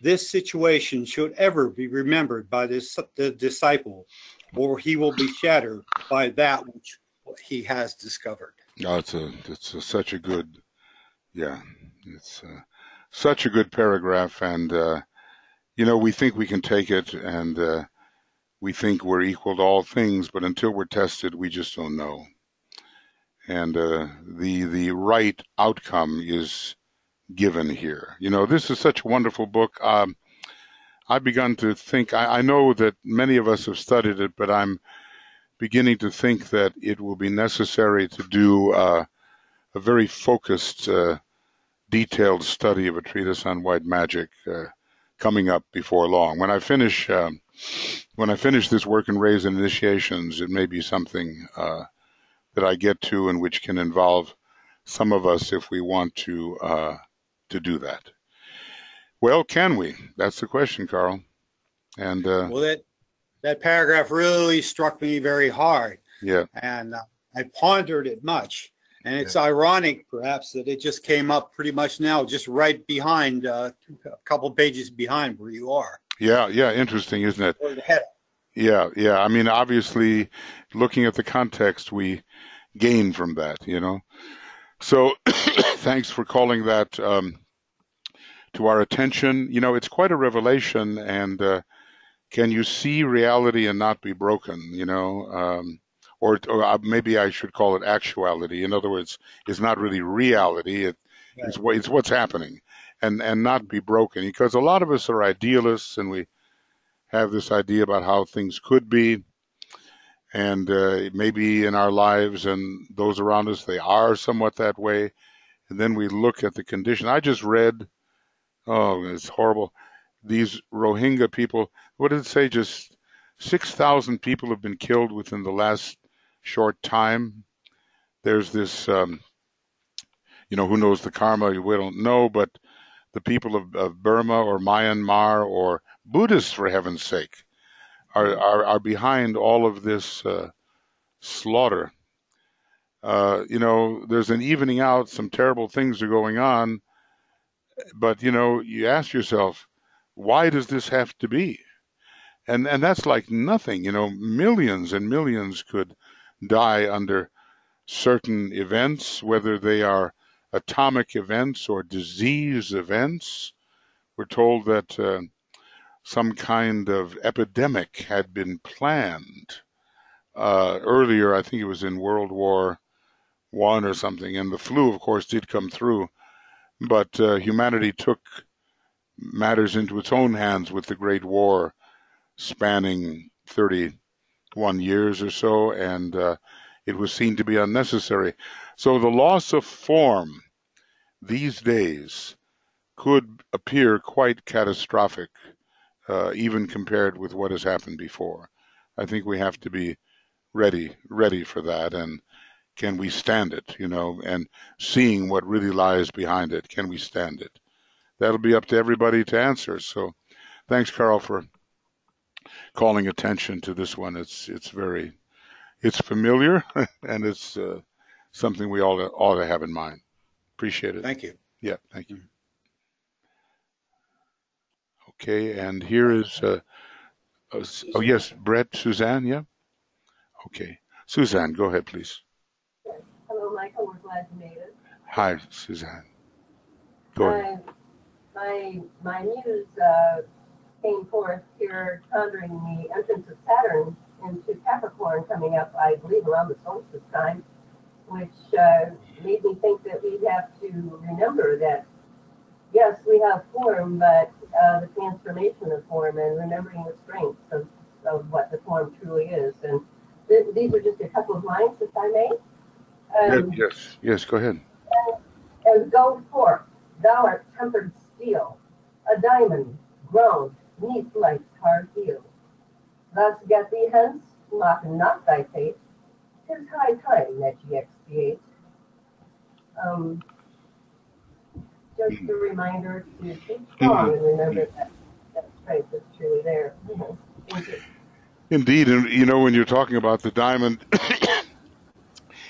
This situation should ever be remembered by the disciple, or he will be shattered by that which he has discovered. Oh, it's such a good, yeah, it's such a good paragraph, and we think we can take it, and we think we're equal to all things, but until we're tested, we just don't know. And the right outcome is given here. This is such a wonderful book. I've begun to think, I know that many of us have studied it, but I'm beginning to think that it will be necessary to do a very focused, detailed study of a treatise on white magic coming up before long. When I finish this work in Rays and Initiations, it may be something that I get to and which can involve some of us if we want to do that. Well, can we? That's the question, Carl. And well, that paragraph really struck me very hard. Yeah. And I pondered it much. And it's ironic, perhaps, that it just came up pretty much now, just right behind, a couple pages behind where you are. Yeah, interesting, isn't it? Or the head. Yeah. I mean, obviously, looking at the context, we gain from that, So thanks for calling that to our attention. It's quite a revelation, and can you see reality and not be broken, or maybe I should call it actuality. In other words, it's not really reality, it's what's happening, and not be broken, because a lot of us are idealists, and we have this idea about how things could be, and maybe in our lives and those around us, they are somewhat that way, and then we look at the condition. I just read, oh, it's horrible, these Rohingya people, what did it say, just 6,000 people have been killed within the last short time. There's this, who knows the karma? We don't know, but the people of Burma or Myanmar or Buddhists, for heaven's sake, are behind all of this slaughter. There's an evening out. Some terrible things are going on, but you ask yourself, why does this have to be? And that's like nothing. Millions and millions could die under certain events, whether they are atomic events or disease events. We're told that some kind of epidemic had been planned earlier. I think it was in World War I or something, and the flu, of course, did come through. But humanity took matters into its own hands with the Great War, spanning 31 years or so, and it was seen to be unnecessary. So the loss of form these days could appear quite catastrophic, even compared with what has happened before. I think we have to be ready for that, and can we stand it, and seeing what really lies behind it, can we stand it? That'll be up to everybody to answer. So thanks, Carl, for calling attention to this one. It's familiar, and it's something we all ought to have in mind. Appreciate it. Thank you. Yeah, thank you. Okay, and here is, oh yes, Brett, Suzanne, yeah? Okay. Suzanne, go ahead, please. Hello, Michael. We're glad you made it. Hi, Suzanne. Go ahead. My muse came forth here pondering the entrance of Saturn into Capricorn coming up, I believe, around the solstice time, which made me think that we'd have to remember that, yes, we have form, but the transformation of form and remembering the strengths of what the form truly is. And these are just a couple of lines, if I may. Yes, go ahead. And go forth, thou art tempered steel, a diamond, ground, neath life's hard heel. Thus get thee hence, mock not thy fate, 'tis high time that ye expiate. Just a reminder to keep strong and remember that strength is truly there. Thank you. Indeed, and when you're talking about the diamond,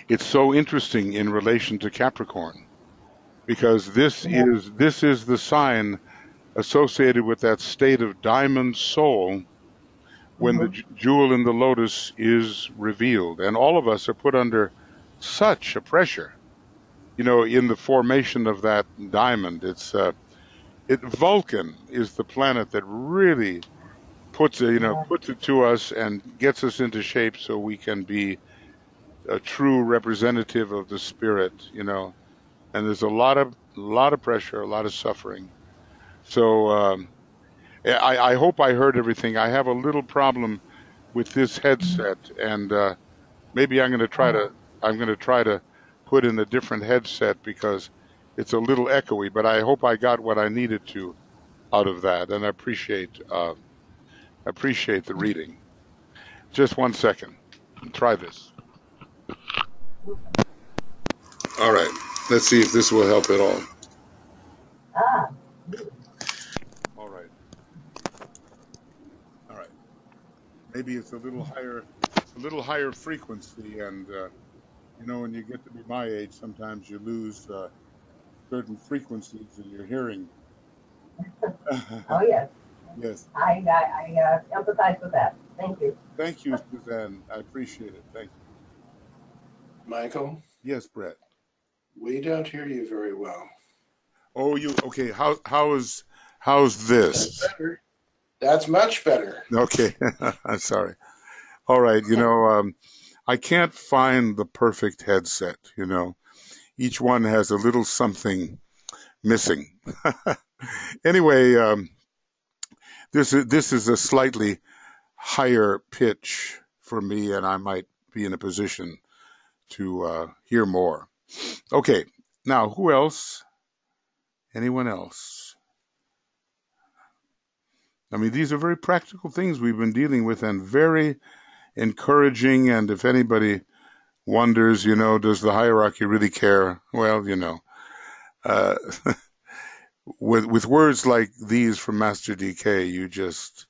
it's so interesting in relation to Capricorn, because this is the sign associated with that state of diamond soul when the jewel in the lotus is revealed, and all of us are put under such a pressure, in the formation of that diamond. Vulcan is the planet that really puts it to us and gets us into shape so we can be a true representative of the spirit, and there's a lot of pressure, a lot of suffering. So I hope I heard everything. I have a little problem with this headset, and maybe I'm going to try to put in a different headset because it's a little echoey. But I hope I got what I needed to out of that, and I appreciate the reading. Just 1 second. Try this. All right. Let's see if this will help at all. All right. Maybe it's a little higher frequency, and when you get to be my age, sometimes you lose certain frequencies in your hearing. Oh yes. Yes. I empathize with that. Thank you. Thank you, Suzanne. I appreciate it. Thank you. Michael? Yes, Brett. We don't hear you very well. Oh, okay. How's this? That's better. That's much better. Okay. I'm sorry. All right. I can't find the perfect headset. Each one has a little something missing. Anyway, this is a slightly higher pitch for me, and I might be in a position to hear more. Okay, now who else? Anyone else? I mean, these are very practical things we've been dealing with and very encouraging. And if anybody wonders, does the hierarchy really care? Well, uh, with words like these from Master DK, you just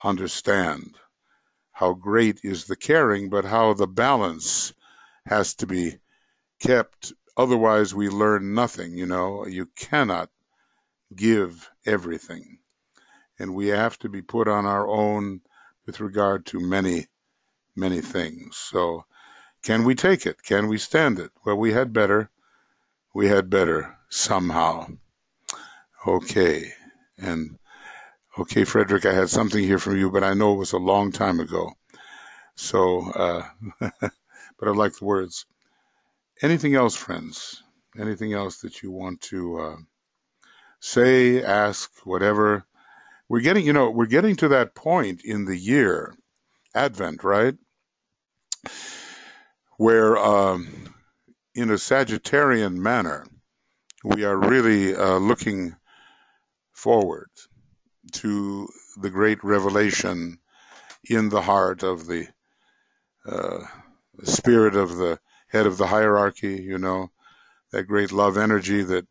understand how great is the caring, but how the balance has to be kept. Otherwise, we learn nothing. You cannot give everything. And we have to be put on our own with regard to many, many things. So can we take it? Can we stand it? Well, we had better. We had better somehow. Okay. And okay, Frederick, I had something here from you, but I know it was a long time ago. So, but I like the words. Anything else, friends? Anything else that you want to say, ask, whatever? We're getting to that point in the year, Advent, right? Where, in a Sagittarian manner, we are really looking forward to the great revelation in the heart of the spirit of the head of the hierarchy, that great love energy that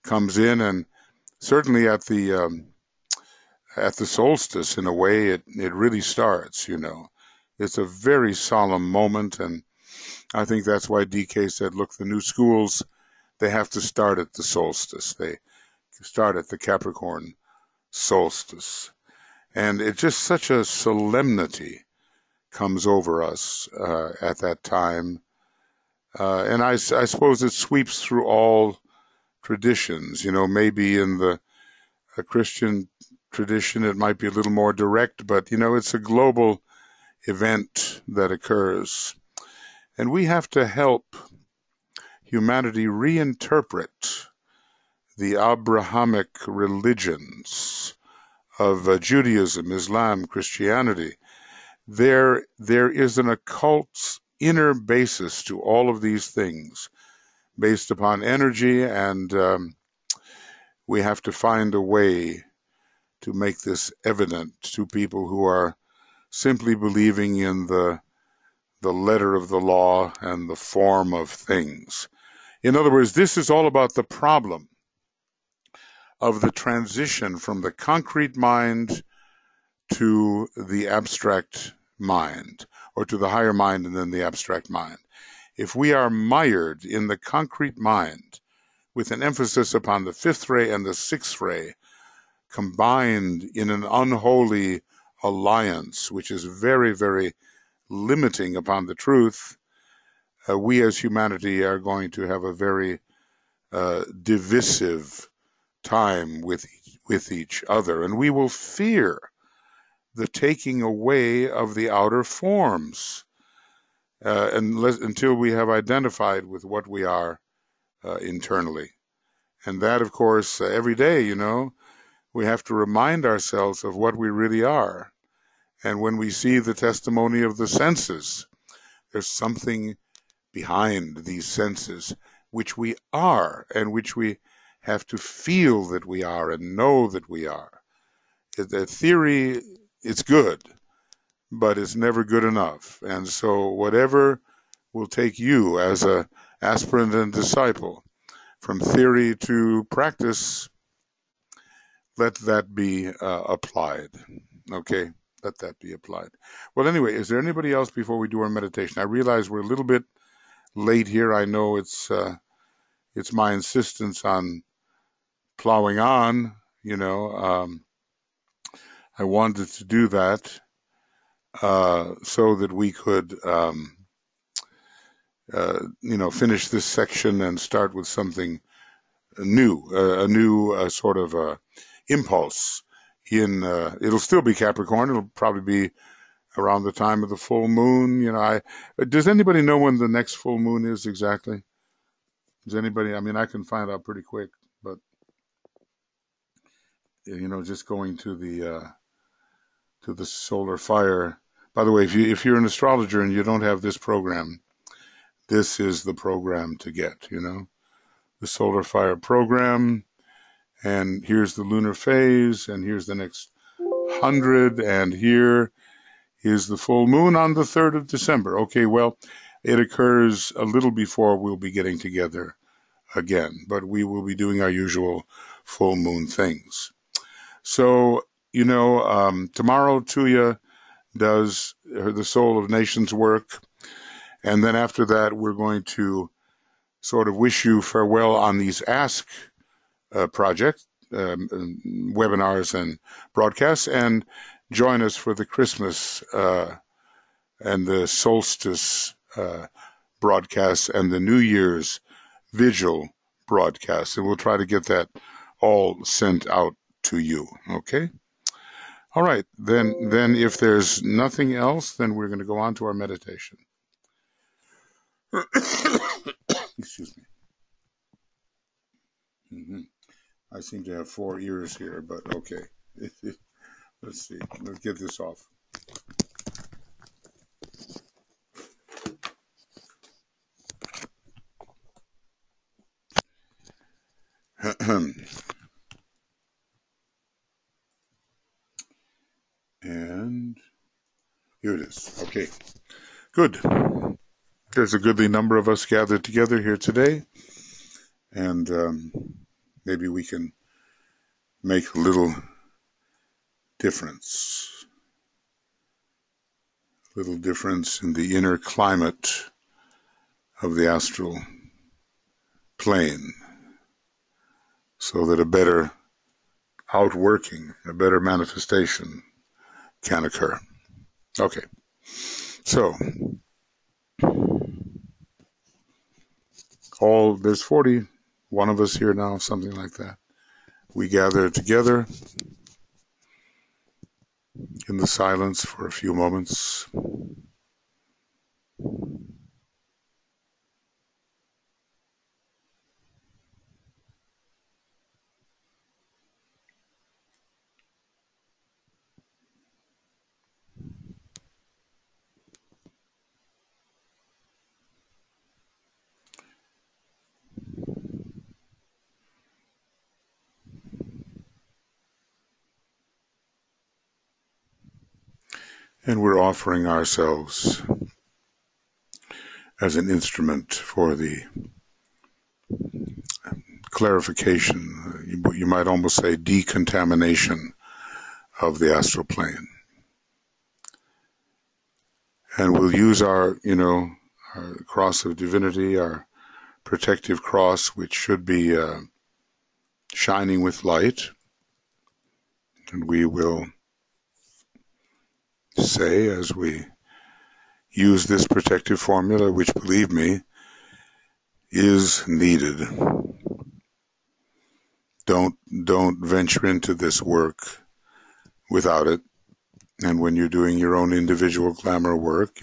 comes in, and certainly at the solstice, in a way, it really starts. It's a very solemn moment, and I think that's why DK said, look, the new schools, they have to start at the solstice. They start at the Capricorn solstice. And it's just such a solemnity comes over us at that time. And I suppose it sweeps through all traditions. Maybe in the Christian tradition it might be a little more direct, but it's a global event that occurs. And we have to help humanity reinterpret the Abrahamic religions of Judaism, Islam, Christianity. There is an occult inner basis to all of these things based upon energy, and we have to find a way to make this evident to people who are simply believing in the letter of the law and the form of things. In other words, this is all about the problem of the transition from the concrete mind to the abstract mind, or to the higher mind and then the abstract mind. If we are mired in the concrete mind with an emphasis upon the fifth ray and the sixth ray, combined in an unholy alliance, which is very, very limiting upon the truth, we as humanity are going to have a very divisive time with each other, and we will fear the taking away of the outer forms until we have identified with what we are internally. And that, of course, every day, we have to remind ourselves of what we really are. And when we see the testimony of the senses, there's something behind these senses which we are, and which we have to feel that we are and know that we are. The theory, it's good, but it's never good enough. And so whatever will take you as an aspirant and disciple from theory to practice, let that be applied. Okay, let that be applied. Well, anyway, is there anybody else before we do our meditation? I realize we're a little bit late here. I know it's my insistence on plowing on. I wanted to do that so that we could, finish this section and start with something new, a new sort of impulse. It'll still be Capricorn. It'll probably be around the time of the full moon. Does anybody know when the next full moon is exactly? Does anybody? I mean, I can find out pretty quick, but just going to the solar fire. By the way, if you're an astrologer and you don't have this program, this is the program to get. The solar fire program, and here's the lunar phase, and here's the next 100, and here is the full moon on the 3rd of December. Okay, well, it occurs a little before we'll be getting together again, but we will be doing our usual full moon things. So, tomorrow Tuija does the Soul of Nations work, and then after that we're going to sort of wish you farewell on these Ask project webinars and broadcasts, and join us for the Christmas and the solstice broadcasts and the New Year's Vigil broadcast, and we'll try to get that all sent out to you. Okay? All right. Then if there's nothing else, then we're going to go on to our meditation. Excuse me. I seem to have 4 ears here, but okay. Let's see. Let's get this off. And here it is. Okay, good. There's a goodly number of us gathered together here today, and maybe we can make a little difference. Little difference in the inner climate of the astral plane, so that a better outworking, a better manifestation can occur. Okay, so there's 41 of us here now, something like that. We gather together in the silence for a few moments. And we're offering ourselves as an instrument for the clarification, you might almost say decontamination of the astral plane. And we'll use our cross of divinity, our protective cross, which should be shining with light. And we will say, as we use this protective formula, which, believe me, is needed. Don't venture into this work without it. And when you're doing your own individual glamour work,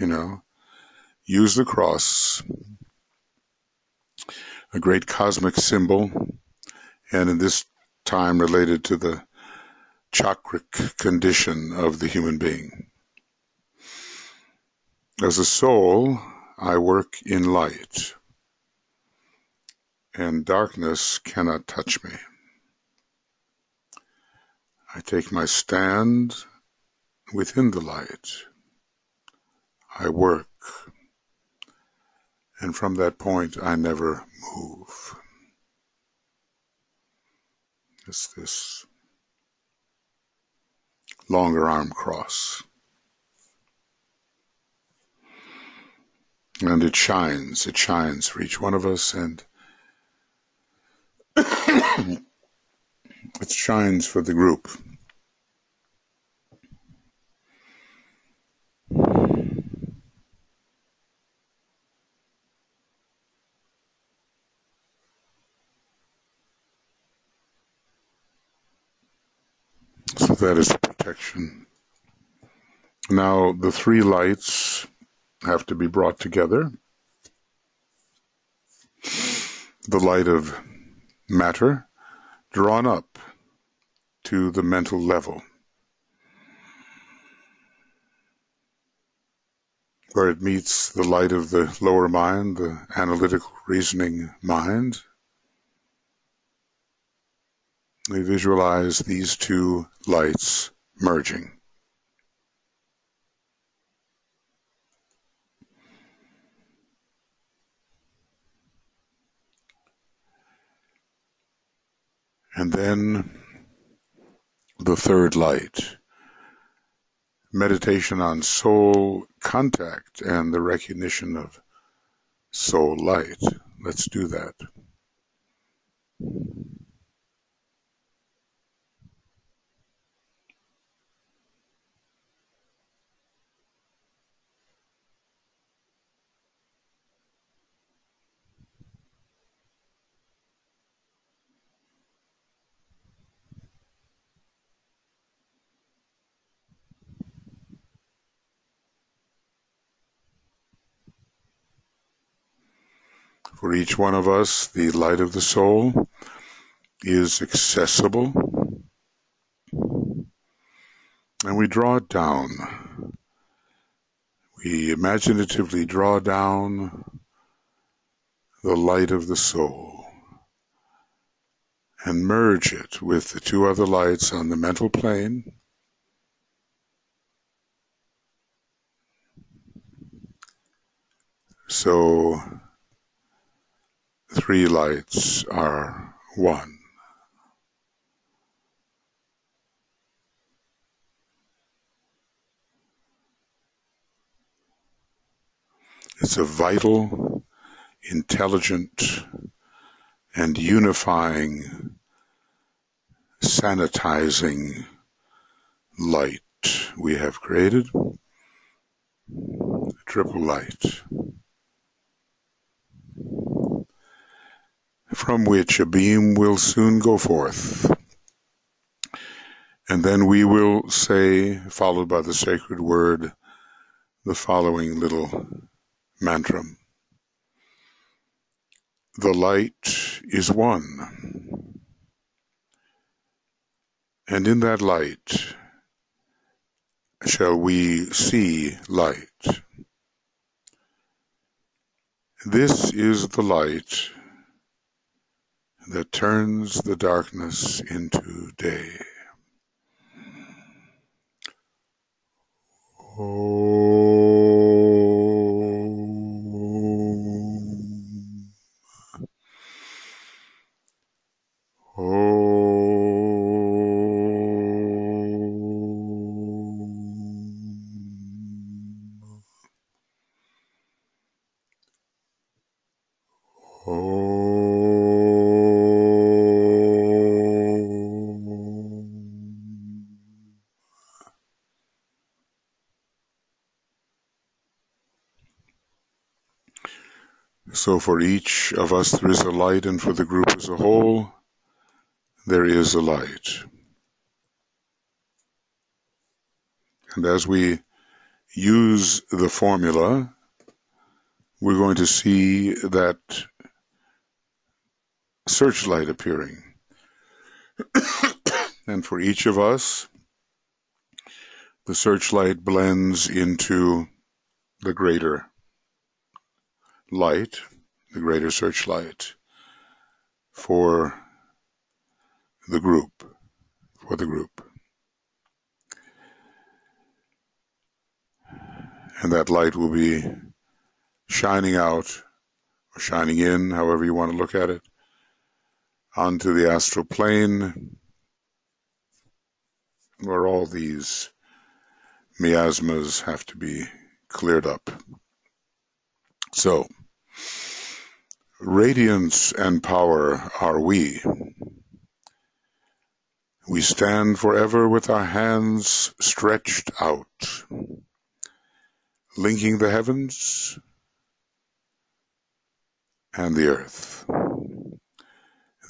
use the cross, a great cosmic symbol, and in this time related to the chakric condition of the human being. As a soul, I work in light, and darkness cannot touch me. I take my stand within the light. I work, and from that point I never move. It's this longer arm cross. And it shines for each one of us, and it shines for the group. So that is the protection. Now the 3 lights have to be brought together. The light of matter drawn up to the mental level, where it meets the light of the lower mind, the analytical reasoning mind. We visualize these 2 lights merging. And then the third light, meditation on soul contact and the recognition of soul light. Let's do that. For each one of us, the light of the soul is accessible, and we draw it down. We imaginatively draw down the light of the soul and merge it with the two other lights on the mental plane. So three lights are one. It's a vital, intelligent, and unifying, sanitizing light we have created. Triple light, from which a beam will soon go forth. And then we will say, followed by the sacred word, the following little mantra. The light is one, and in that light shall we see light. This is the light that turns the darkness into day. So for each of us there is a light, and for the group as a whole there is a light. And as we use the formula, we're going to see that searchlight appearing. And for each of us, the searchlight blends into the greater light, the greater searchlight for the group, And that light will be shining out, or shining in, however you want to look at it, onto the astral plane, where all these miasmas have to be cleared up. So, radiance and power are we. We stand forever with our hands stretched out, linking the heavens and the earth,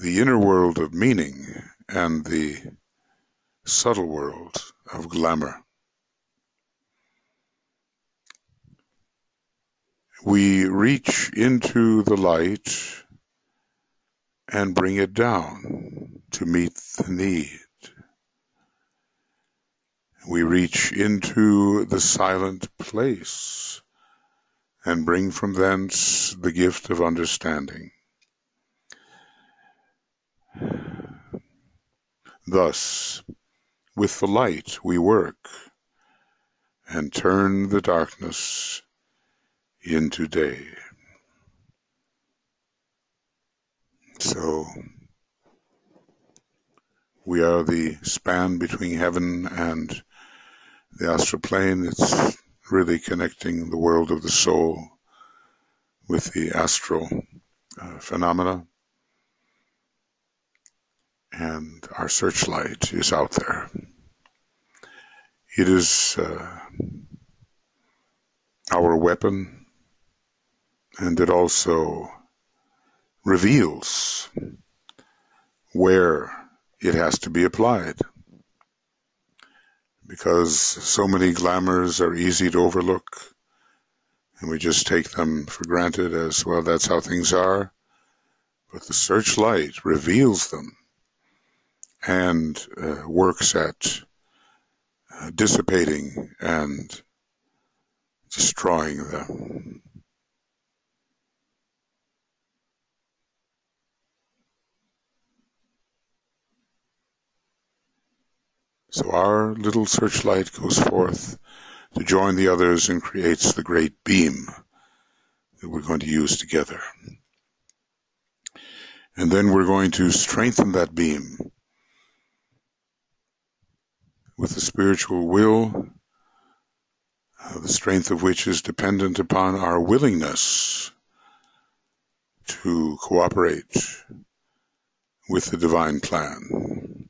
the inner world of meaning and the subtle world of glamour. We reach into the light and bring it down to meet the need. We reach into the silent place and bring from thence the gift of understanding. Thus, With the light we work and turn the darkness into day. So we are the span between heaven and the astral plane. It's really connecting the world of the soul with the astral phenomena. And our searchlight is out there. It is our weapon, and it also reveals where it has to be applied. Because so many glamours are easy to overlook, and we just take them for granted as, well, that's how things are. But the searchlight reveals them and works at dissipating and destroying them. So our little searchlight goes forth to join the others and creates the great beam that we're going to use together. And then we're going to strengthen that beam with the spiritual will, the strength of which is dependent upon our willingness to cooperate with the divine plan.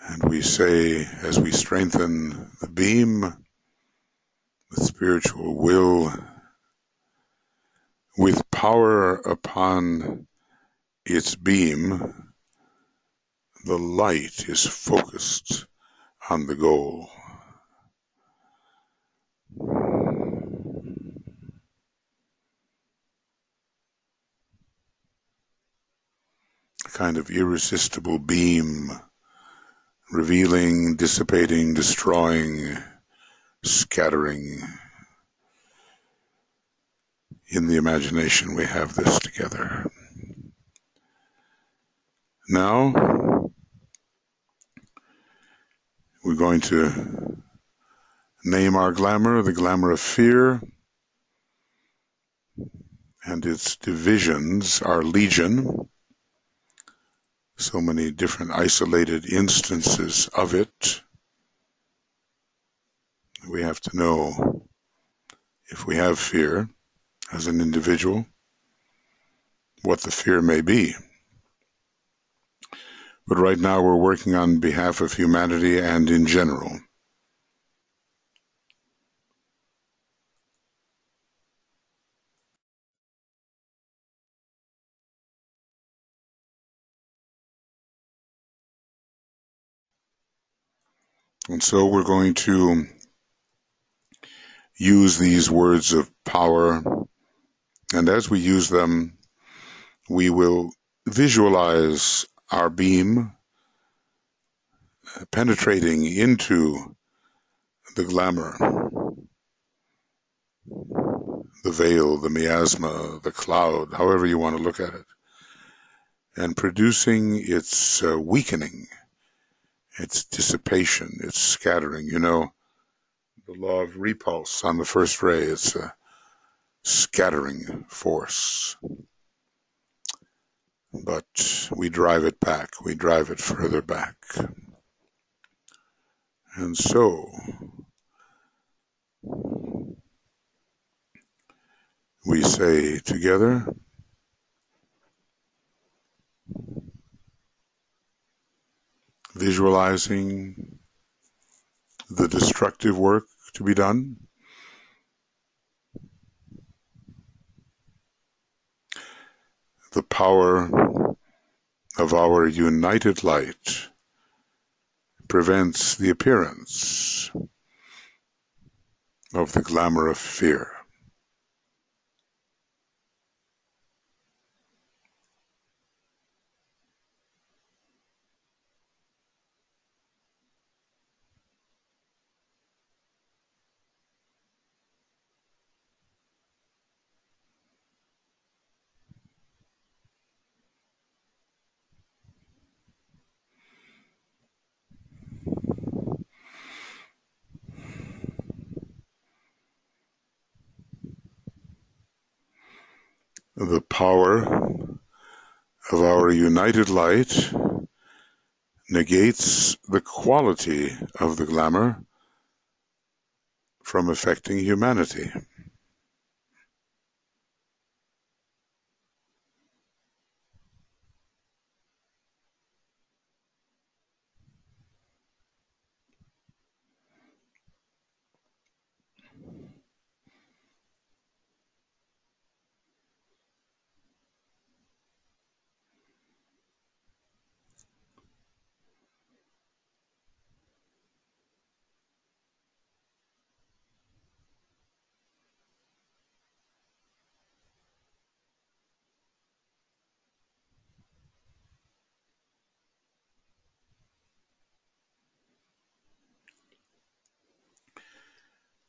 And we say, as we strengthen the beam with spiritual will, with power upon its beam, the light is focused on the goal. A kind of irresistible beam, revealing, dissipating, destroying, scattering. In the imagination we have this together. Now, we're going to name our glamour, the glamour of fear, and its divisions are legion. So many different isolated instances of it. We have to know if we have fear as an individual, what the fear may be. But right now we're working on behalf of humanity and in general. And so we're going to use these words of power, and as we use them, we will visualize our beam penetrating into the glamour, the veil, the miasma, the cloud, however you want to look at it, and producing its weakening, its dissipation, its scattering. You know, the law of repulse on the first ray, it's a scattering force. But we drive it back, we drive it further back. And so, we say together, visualizing the destructive work to be done, the power of our united light prevents the appearance of the glamour of fear. The power of our united light negates the quality of the glamour from affecting humanity.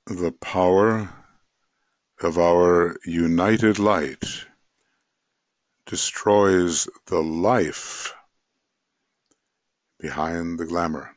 The power of our united light destroys the life behind the glamour.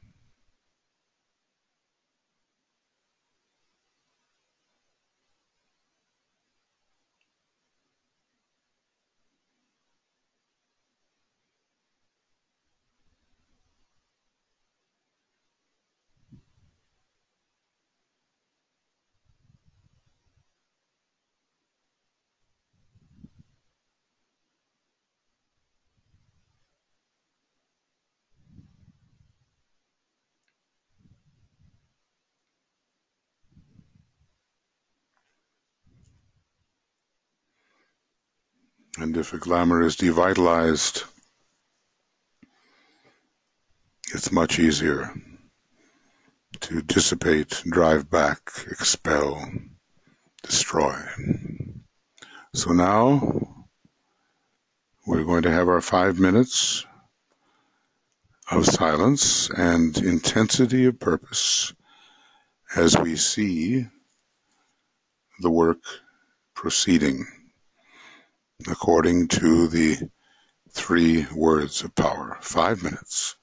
And if a glamour is devitalized, it's much easier to dissipate, drive back, expel, destroy. So now we're going to have our 5 minutes of silence and intensity of purpose as we see the work proceeding according to the 3 words of power. 5 minutes.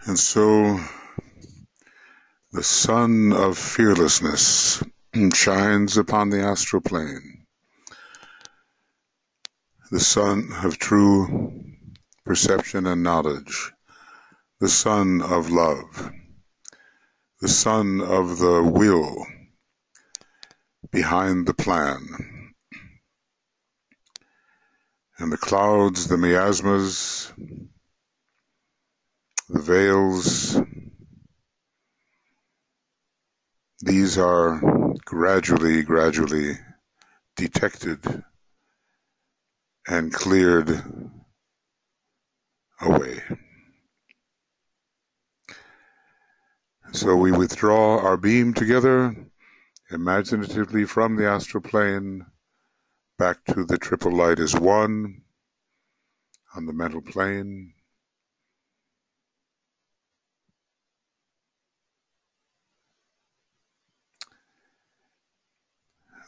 And so the sun of fearlessness shines upon the astral plane, the sun of true perception and knowledge, the sun of love, the sun of the will behind the plan. And the clouds, the miasmas, the veils, these are gradually detected and cleared away. So we withdraw our beam together, imaginatively from the astral plane, back to the triple light as one on the mental plane.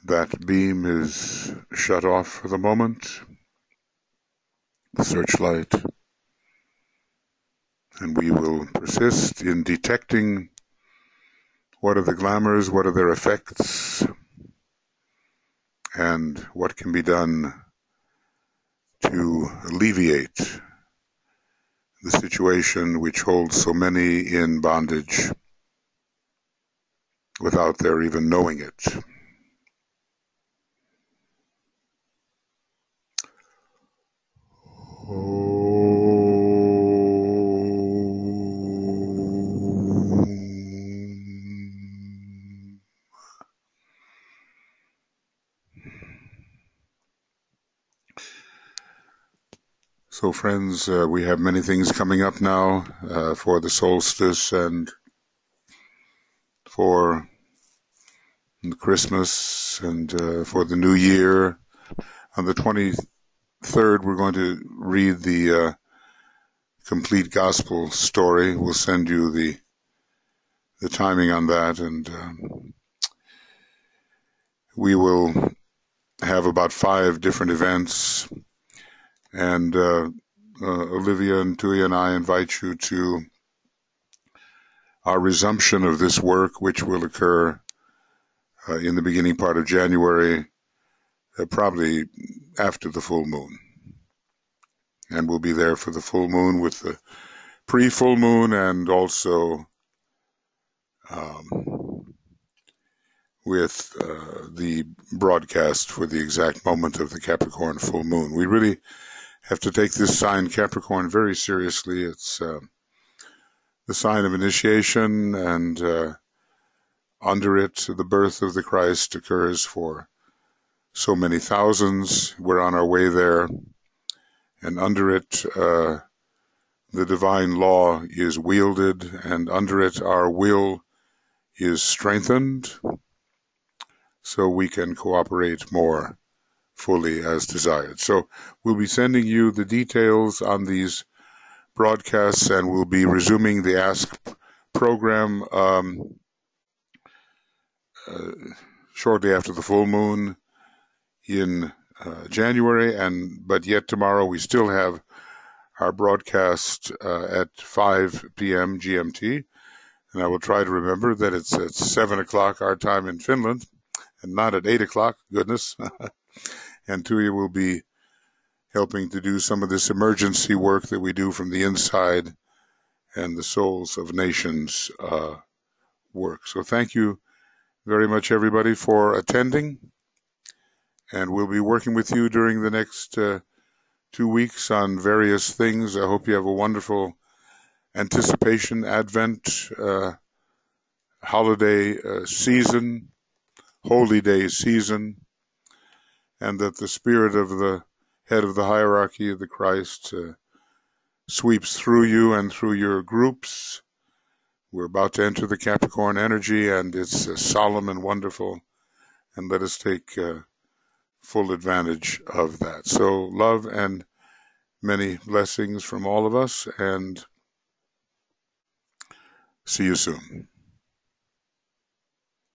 That beam is shut off for the moment, the searchlight, and we will persist in detecting what are the glamours, what are their effects, and what can be done to alleviate the situation which holds so many in bondage without their even knowing it. So friends, we have many things coming up now for the solstice and for Christmas and for the new year. On the 23rd, we're going to read the complete gospel story. We'll send you the timing on that, and we will have about 5 different events. And Olivia and Tuija and I invite you to our resumption of this work, which will occur in the beginning part of January, probably after the full moon. And we'll be there for the full moon with the pre-full moon and also with the broadcast for the exact moment of the Capricorn full moon. We really have to take this sign Capricorn very seriously. It's the sign of initiation, and under it the birth of the Christ occurs for so many thousands. We're on our way there, and under it the divine law is wielded, and under it our will is strengthened so we can cooperate more fully as desired. So we'll be sending you the details on these broadcasts, and we'll be resuming the Ask program shortly after the full moon in January, but yet tomorrow we still have our broadcast at 5 p.m. GMT, and I will try to remember that it's at 7 o'clock our time in Finland and not at 8 o'clock, goodness. And Tuija will be helping to do some of this emergency work that we do from the inside and the Souls of Nations work. So thank you very much, everybody, for attending. And we'll be working with you during the next 2 weeks on various things. I hope you have a wonderful anticipation, Advent, holiday season, holy day season, and that the spirit of the head of the hierarchy of the Christ sweeps through you and through your groups. We're about to enter the Capricorn energy, and it's solemn and wonderful, and let us take full advantage of that. So love and many blessings from all of us, and see you soon.